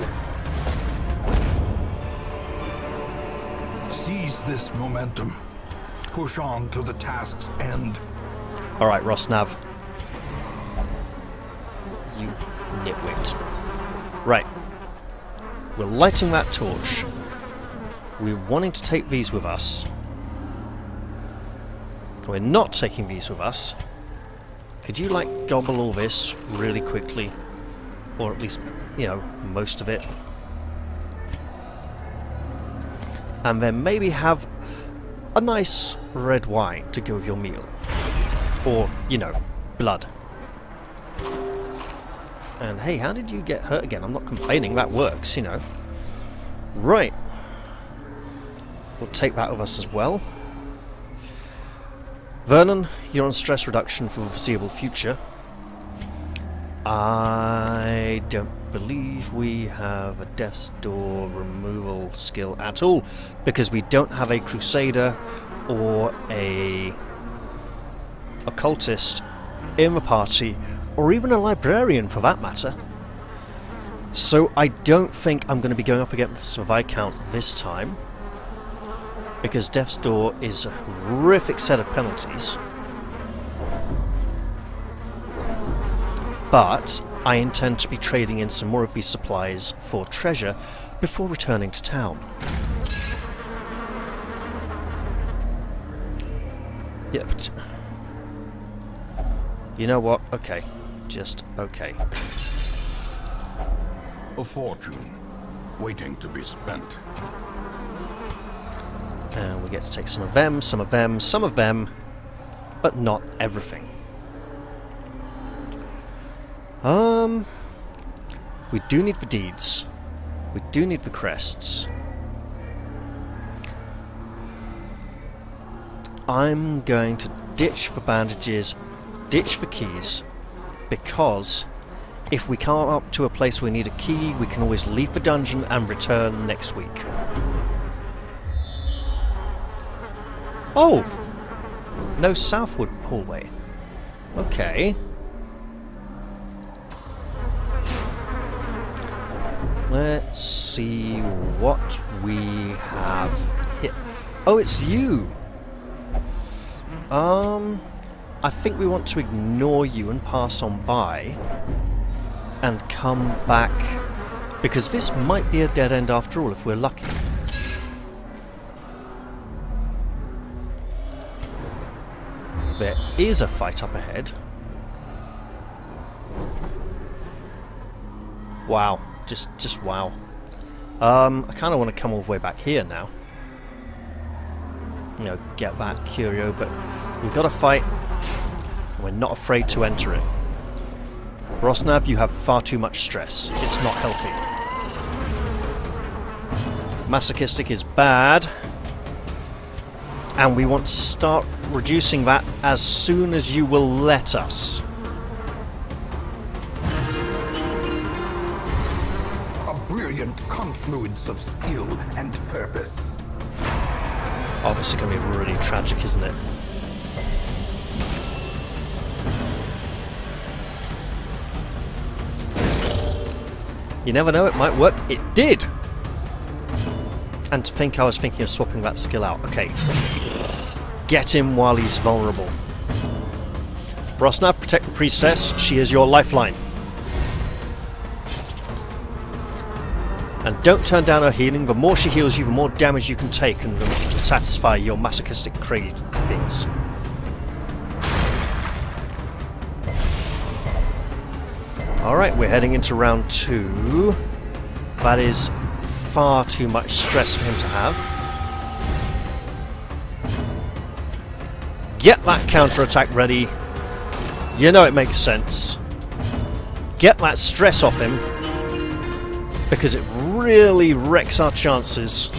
Seize this momentum. Push on to the task's end. All right, Rosnav. You nitwit. Right. We're lighting that torch. We're wanting to take these with us. We're not taking these with us. Could you, like, gobble all this really quickly? Or at least, you know, most of it. And then maybe have a nice red wine to go with your meal. Or, you know, blood. And hey, how did you get hurt again? I'm not complaining, that works, you know. Right. We'll take that with us as well. Vernon, you're on stress reduction for the foreseeable future. I don't believe we have a Death's Door removal skill at all, because we don't have a Crusader or a Occultist in the party, or even a Librarian for that matter. So I don't think I'm going to be going up against a Viscount this time, because Death's Door is a horrific set of penalties. But I intend to be trading in some more of these supplies for treasure before returning to town. Yeah, but you know what? Okay. Just okay. A fortune waiting to be spent. And we get to take some of them, some of them, some of them, but not everything. We do need the deeds. We do need the crests. I'm going to ditch the bandages, ditch the keys, because if we come up to a place where we need a key, we can always leave the dungeon and return next week. Oh! No southward hallway. Okay. Let's see what we have here. Oh, it's you! I think we want to ignore you and pass on by and come back, because this might be a dead end after all if we're lucky. There is a fight up ahead. Wow. Just wow. I kind of want to come all the way back here now. You know, get that curio, but we've got to fight. And we're not afraid to enter it. Rosnav, you have far too much stress. It's not healthy. Masochistic is bad. And we want to start reducing that as soon as you will let us. A brilliant confluence of skill and purpose. Oh, this is going to be really tragic, isn't it? You never know, it might work. It did! And to think I was thinking of swapping that skill out. Okay. Get him while he's vulnerable. Rosnav, protect the priestess. She is your lifeline. And don't turn down her healing. The more she heals you, the more damage you can take and satisfy your masochistic cravings. Alright, we're heading into round 2. That is far too much stress for him to have. Get that counterattack ready. You know it makes sense. Get that stress off him, because it really wrecks our chances.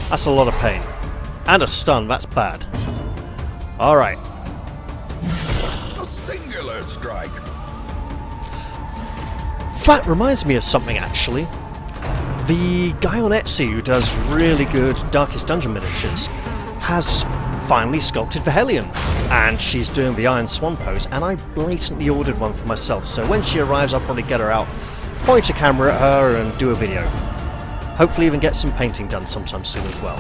That's a lot of pain. And a stun, that's bad. Alright. A singular strike. That reminds me of something, actually. The guy on Etsy who does really good Darkest Dungeon miniatures has finally sculpted the Hellion, and she's doing the Iron Swan pose, and I blatantly ordered one for myself, so when she arrives I'll probably get her out, point a camera at her and do a video. Hopefully even get some painting done sometime soon as well.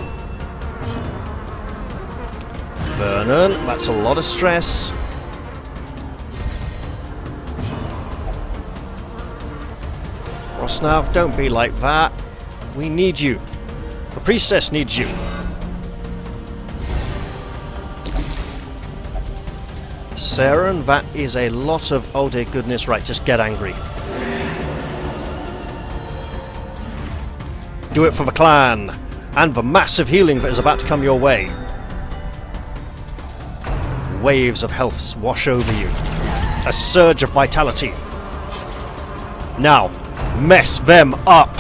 Vernon, that's a lot of stress. Rosnav, don't be like that. We need you. The priestess needs you. Saren, that is a lot of oh dear goodness. Right, just get angry. Do it for the clan and the massive healing that is about to come your way. Waves of health wash over you. A surge of vitality. Now, mess them up.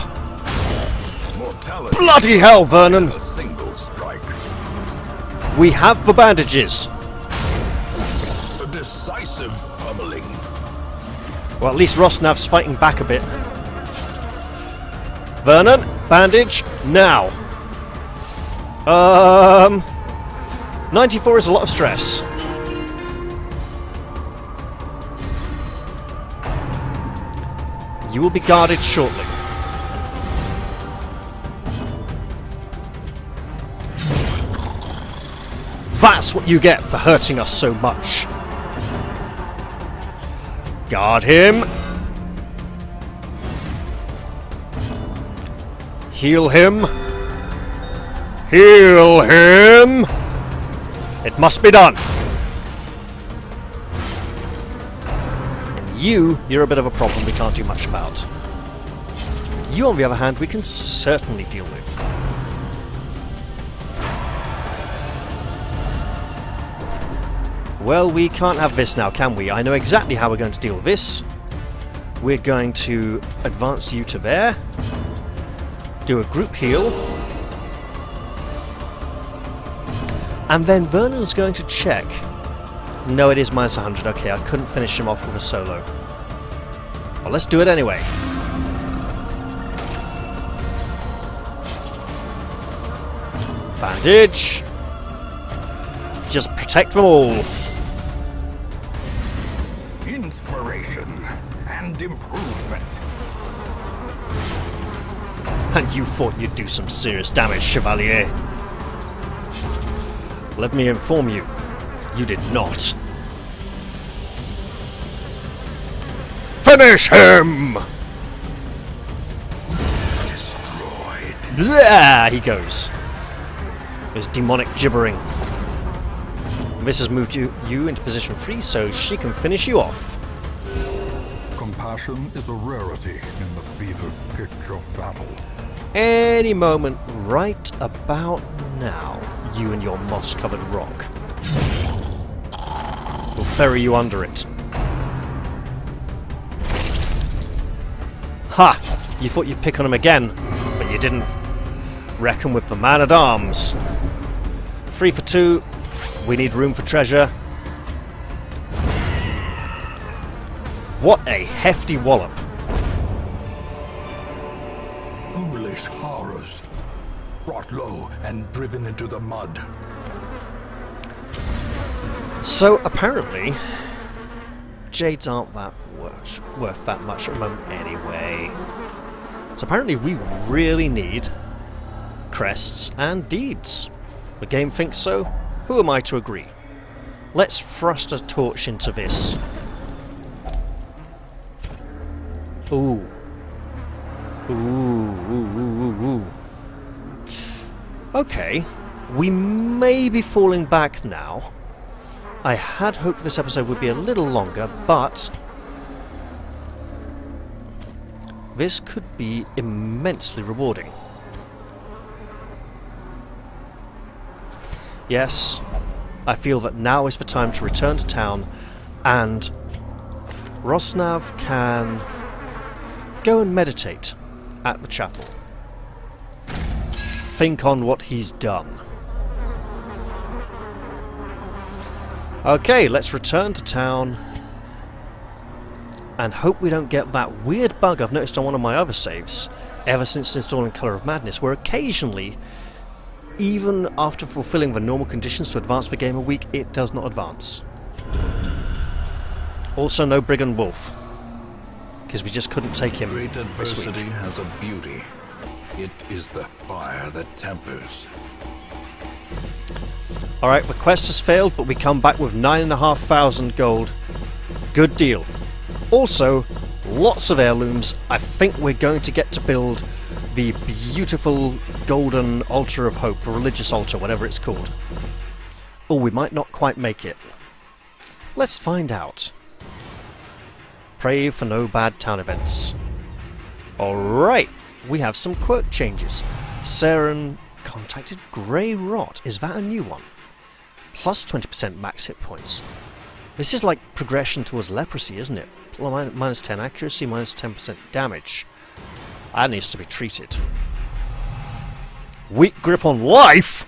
Mortality. Bloody hell, Vernon! A single strike. We have the bandages. A decisive pummeling. Well, at least Rosnav's fighting back a bit. Vernon, bandage, now. 94 is a lot of stress. You will be guarded shortly. That's what you get for hurting us so much. Guard him. Heal him. Heal him. It must be done. And you're a bit of a problem we can't do much about. You, on the other hand, we can certainly deal with. Well, we can't have this now, can we? I know exactly how we're going to deal with this. We're going to advance you to there. Do a group heal. And then Vernon's going to check. No, it is minus 100. Okay, I couldn't finish him off with a solo. Well, let's do it anyway. Bandage. Just protect them all. Inspiration and improvement. And you thought you'd do some serious damage, Chevalier. Let me inform you, you did not. Finish him! Destroyed. There he goes. His demonic gibbering. This has moved you into position 3, so she can finish you off. Compassion is a rarity in the fevered pitch of battle. Any moment right about now, you and your moss-covered rock. We'll bury you under it. Ha! You thought you'd pick on him again, but you didn't. Reckon with the man-at-arms. 3 for 2. We need room for treasure. What a hefty wallop. Ghoulish horrors, brought low and driven into the mud. So apparently, jades aren't that worth that much at the moment anyway. So apparently we really need crests and deeds. The game thinks so. Who am I to agree? Let's thrust a torch into this. Ooh. Ooh, ooh, ooh, ooh, ooh. Okay, we may be falling back now. I had hoped this episode would be a little longer, but this could be immensely rewarding. Yes, I feel that now is the time to return to town, and Rosnav can go and meditate at the chapel. Think on what he's done. Okay, let's return to town and hope we don't get that weird bug I've noticed on one of my other saves ever since installing Colour of Madness, where occasionally, even after fulfilling the normal conditions to advance the game a week, it does not advance. Also no Brigand Wolf, because we just couldn't take him Great this week. adversity has a beauty. It is the fire that tempers. Alright, the quest has failed, but we come back with 9,500 gold. Good deal. Also, lots of heirlooms. I think we're going to get to build the beautiful golden altar of hope, the religious altar, whatever it's called. Oh, we might not quite make it. Let's find out. Pray for no bad town events. Alright, we have some quirk changes. Saren contacted Grey Rot. Is that a new one? Plus 20% max hit points. This is like progression towards leprosy, isn't it? Minus 10 accuracy, minus 10% damage. That needs to be treated. Weak grip on life?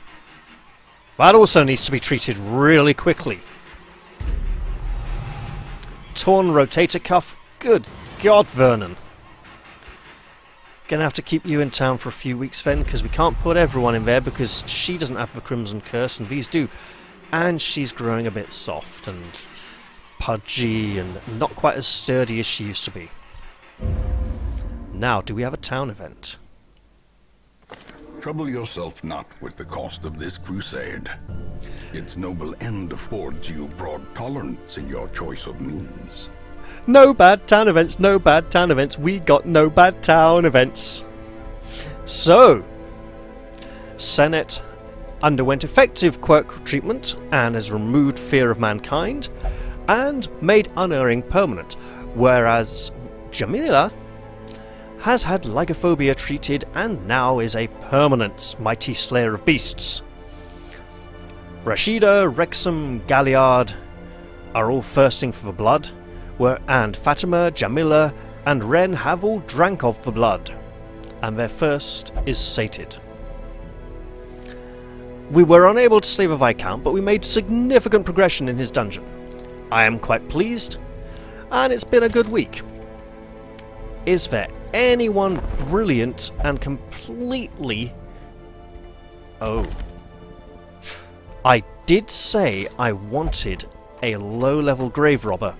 That also needs to be treated really quickly. Torn rotator cuff? Good God, Vernon. Gonna have to keep you in town for a few weeks then, because we can't put everyone in there because she doesn't have the Crimson Curse and these do. And she's growing a bit soft and pudgy and not quite as sturdy as she used to be. Now, do we have a town event? Trouble yourself not with the cost of this crusade. Its noble end affords you broad tolerance in your choice of means. No bad town events, no bad town events. We got no bad town events. So, Senate underwent effective quirk treatment and has removed fear of mankind and made unerring permanent, whereas Jamila has had lygophobia treated and now is a permanent mighty slayer of beasts. Rashida, Wrexham, Galliard are all thirsting for the blood, and Fatima, Jamila and Ren have all drank of the blood, and their thirst is sated. We were unable to slay the Viscount, but we made significant progression in his dungeon. I am quite pleased, and it's been a good week. Is there anyone brilliant and completely... Oh. I did say I wanted a low-level grave robber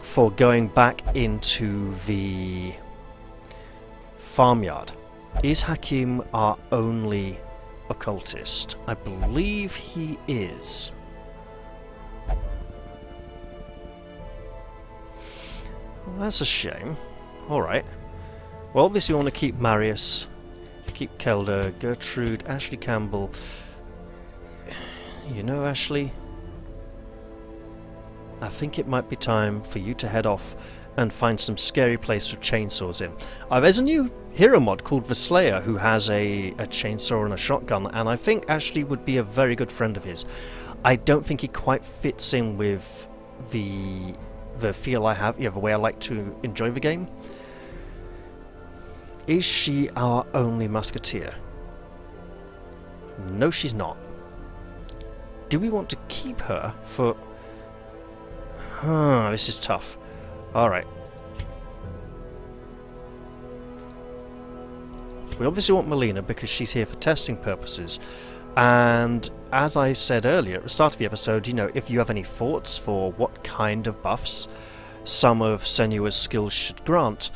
for going back into the farmyard. Is Hakim our only occultist? I believe he is. Well, that's a shame. Alright. Well, obviously we want to keep Marius, keep Kelder, Gertrude, Ashley Campbell. You know Ashley? I think it might be time for you to head off and find some scary place with chainsaws in. There's a new hero mod called the Slayer who has a chainsaw and a shotgun, and I think actually would be a very good friend of his. I don't think he quite fits in with the feel I have, the way I like to enjoy the game. Is she our only musketeer? No, she's not. Do we want to keep her for... this is tough. Alright. We obviously want Melina because she's here for testing purposes. And as I said earlier at the start of the episode, you know, if you have any thoughts for what kind of buffs some of Senua's skills should grant,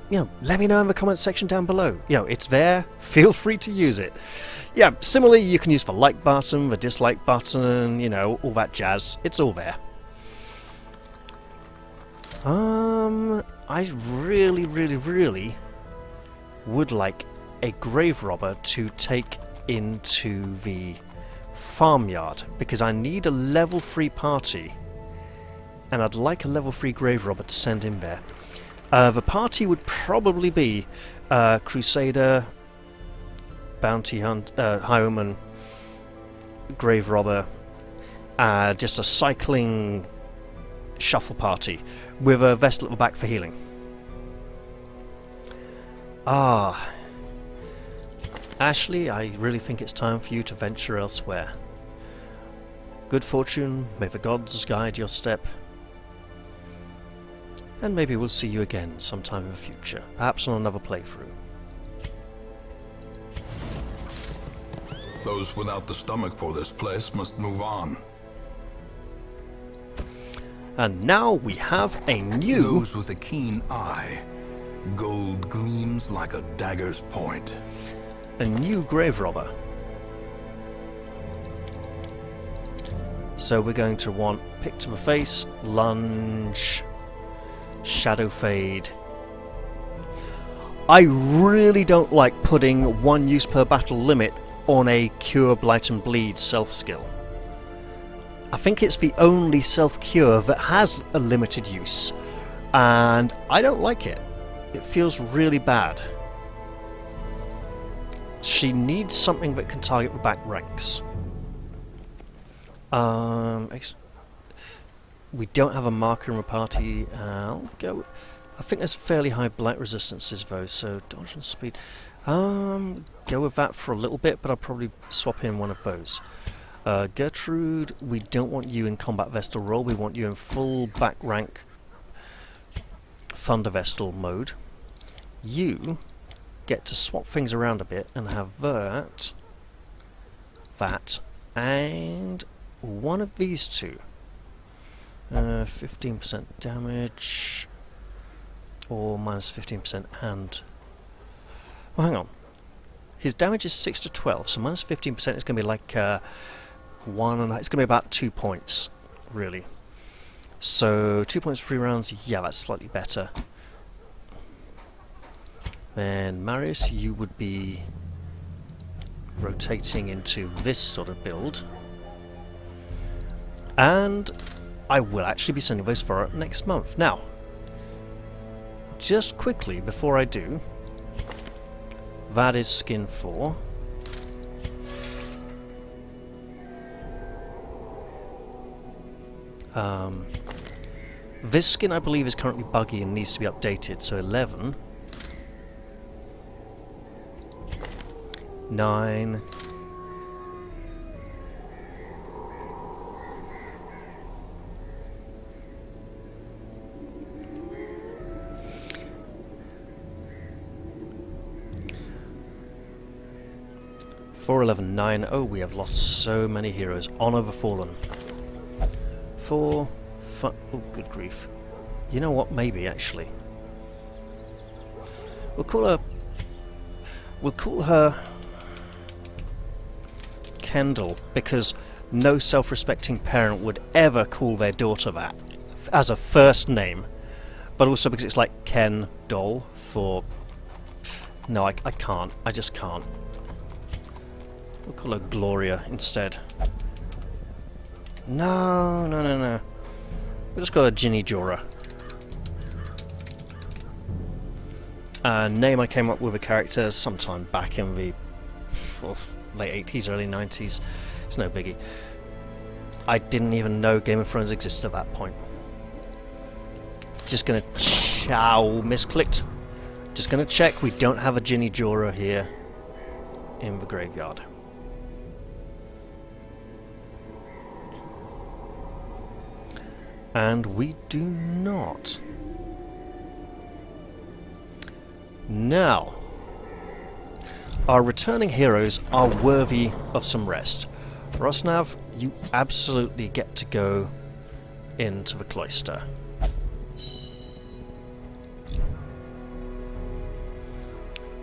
you know, let me know in the comments section down below. You know, it's there. Feel free to use it. Yeah, similarly, you can use the like button, the dislike button, you know, all that jazz. It's all there. I really, really, really would like a grave robber to take into the farmyard because I need a level 3 party and I'd like a level 3 grave robber to send in there. The party would probably be Crusader, Bounty Hunt, Highwayman, Grave Robber, just a cycling shuffle party with a Vestal at the back for healing. Ashley, I really think it's time for you to venture elsewhere. Good fortune, may the gods guide your step. And maybe we'll see you again sometime in the future, perhaps on another playthrough. Those without the stomach for this place must move on. And now we have a new... Those with a keen eye. Gold gleams like a dagger's point. A new grave robber. So we're going to want pick to the face, lunge, shadow fade. I really don't like putting 1 use per battle limit on a cure, blight and bleed self skill. I think it's the only self cure that has a limited use, and I don't like it. It feels really bad. She needs something that can target the back ranks. We don't have a marker in the party. I'll go. I think there's fairly high blight resistances though, so dodge and speed. Go with that for a little bit, but I'll probably swap in one of those. Gertrude, we don't want you in combat Vestal role. We want you in full back rank Thunder Vestal mode. You get to swap things around a bit and have that, and one of these two. 15% damage, or minus 15% and... Well, hang on. His damage is 6 to 12, so minus 15% is going to be like 1, and it's going to be about 2 points, really. So 2 points for 3 rounds, yeah, that's slightly better. Then Marius, you would be rotating into this sort of build. And I will actually be sending those for next month. Now, just quickly before I do, that is skin 4. This skin I believe is currently buggy and needs to be updated, so 11. 9. Four, 11, 9. Oh, we have lost so many heroes. Honor the Fallen. 4. Oh, good grief. You know what? Maybe actually. We'll call her Kendall, because no self-respecting parent would ever call their daughter that as a first name, but also because it's like Ken Doll for... No, I can't. I just can't. We'll call her Gloria instead. No. We just got a Ginny Jorah. Name I came up with a character sometime back in the late 80s, early 90s. It's no biggie. I didn't even know Game of Thrones existed at that point. Just gonna misclicked. Just gonna check we don't have a Ginny Jorah here in the graveyard. And we do not. Now, our returning heroes are worthy of some rest. Rosnav, you absolutely get to go into the cloister.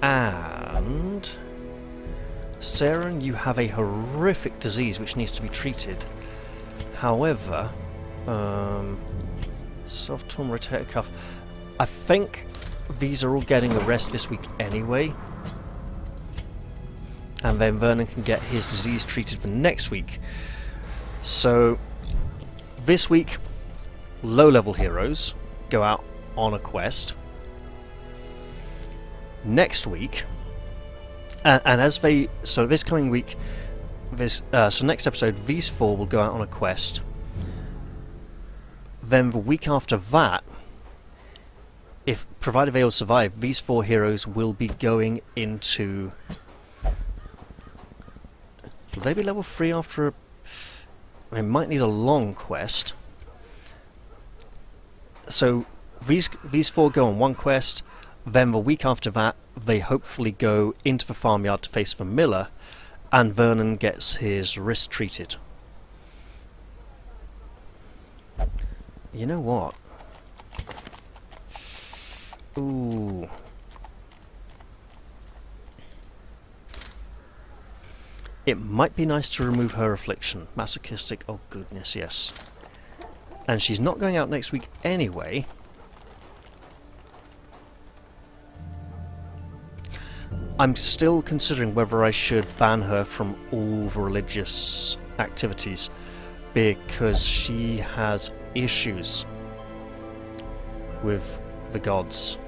And Saren, you have a horrific disease which needs to be treated. However, soft-torn rotator cuff. I think these are all getting a rest this week anyway. And then Vernon can get his disease treated for next week. So, this week, low-level heroes go out on a quest. Next week, so this coming week, so next episode, these four will go out on a quest. Then the week after that, if provided they all survive, these four heroes will be going into. Will they be level 3 after a... They might need a long quest. So these four go on one quest, then the week after that they hopefully go into the farmyard to face the miller, and Vernon gets his wrist treated. You know what? Ooh. It might be nice to remove her affliction. Masochistic, oh goodness, yes. And she's not going out next week anyway. I'm still considering whether I should ban her from all the religious activities, because she has issues with the gods.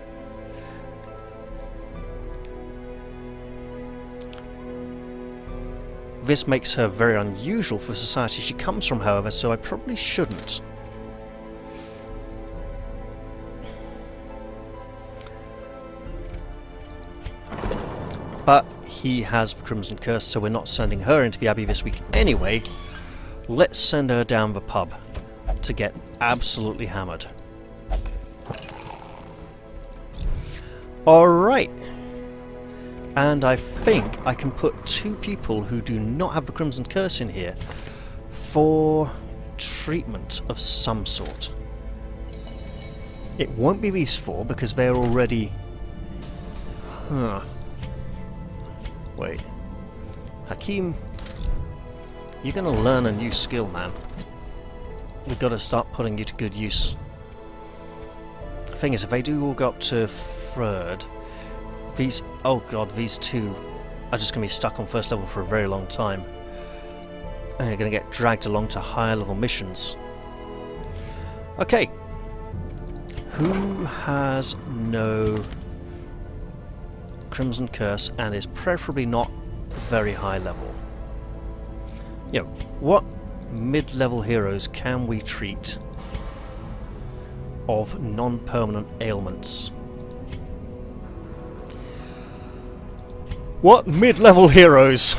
This makes her very unusual for the society she comes from, however, so I probably shouldn't. But he has the Crimson Curse, so we're not sending her into the Abbey this week anyway. Let's send her down the pub to get absolutely hammered. Alright. And I think I can put 2 people who do not have the Crimson Curse in here for treatment of some sort. It won't be these 4 because they're already... Wait. Hakim, you're going to learn a new skill, man. We've got to start putting you to good use. The thing is, if they do all go up to 3rd, these... Oh god, these 2 are just going to be stuck on 1st level for a very long time. And they're going to get dragged along to higher level missions. Okay. Who has no Crimson Curse and is preferably not very high level? You know, what mid-level heroes can we treat of non-permanent ailments? What mid-level heroes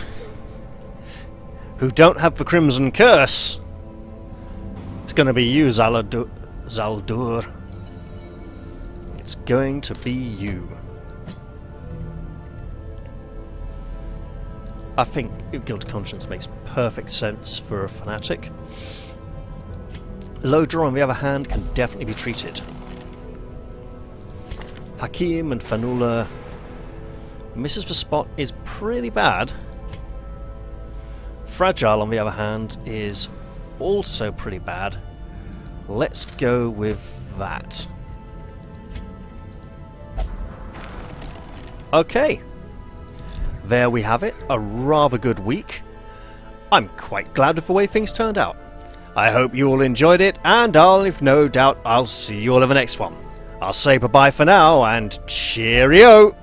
who don't have the Crimson Curse? It's going to be you, Zaldur. It's going to be you. I think Guild of Conscience makes perfect sense for a fanatic. Low draw, on the other hand, can definitely be treated. Hakim and Fanula. Misses the spot is pretty bad. Fragile, on the other hand, is also pretty bad. Let's go with that. Okay. There we have it. A rather good week. I'm quite glad with the way things turned out. I hope you all enjoyed it, and if no doubt, I'll see you all in the next one. I'll say bye-bye for now, and cheerio!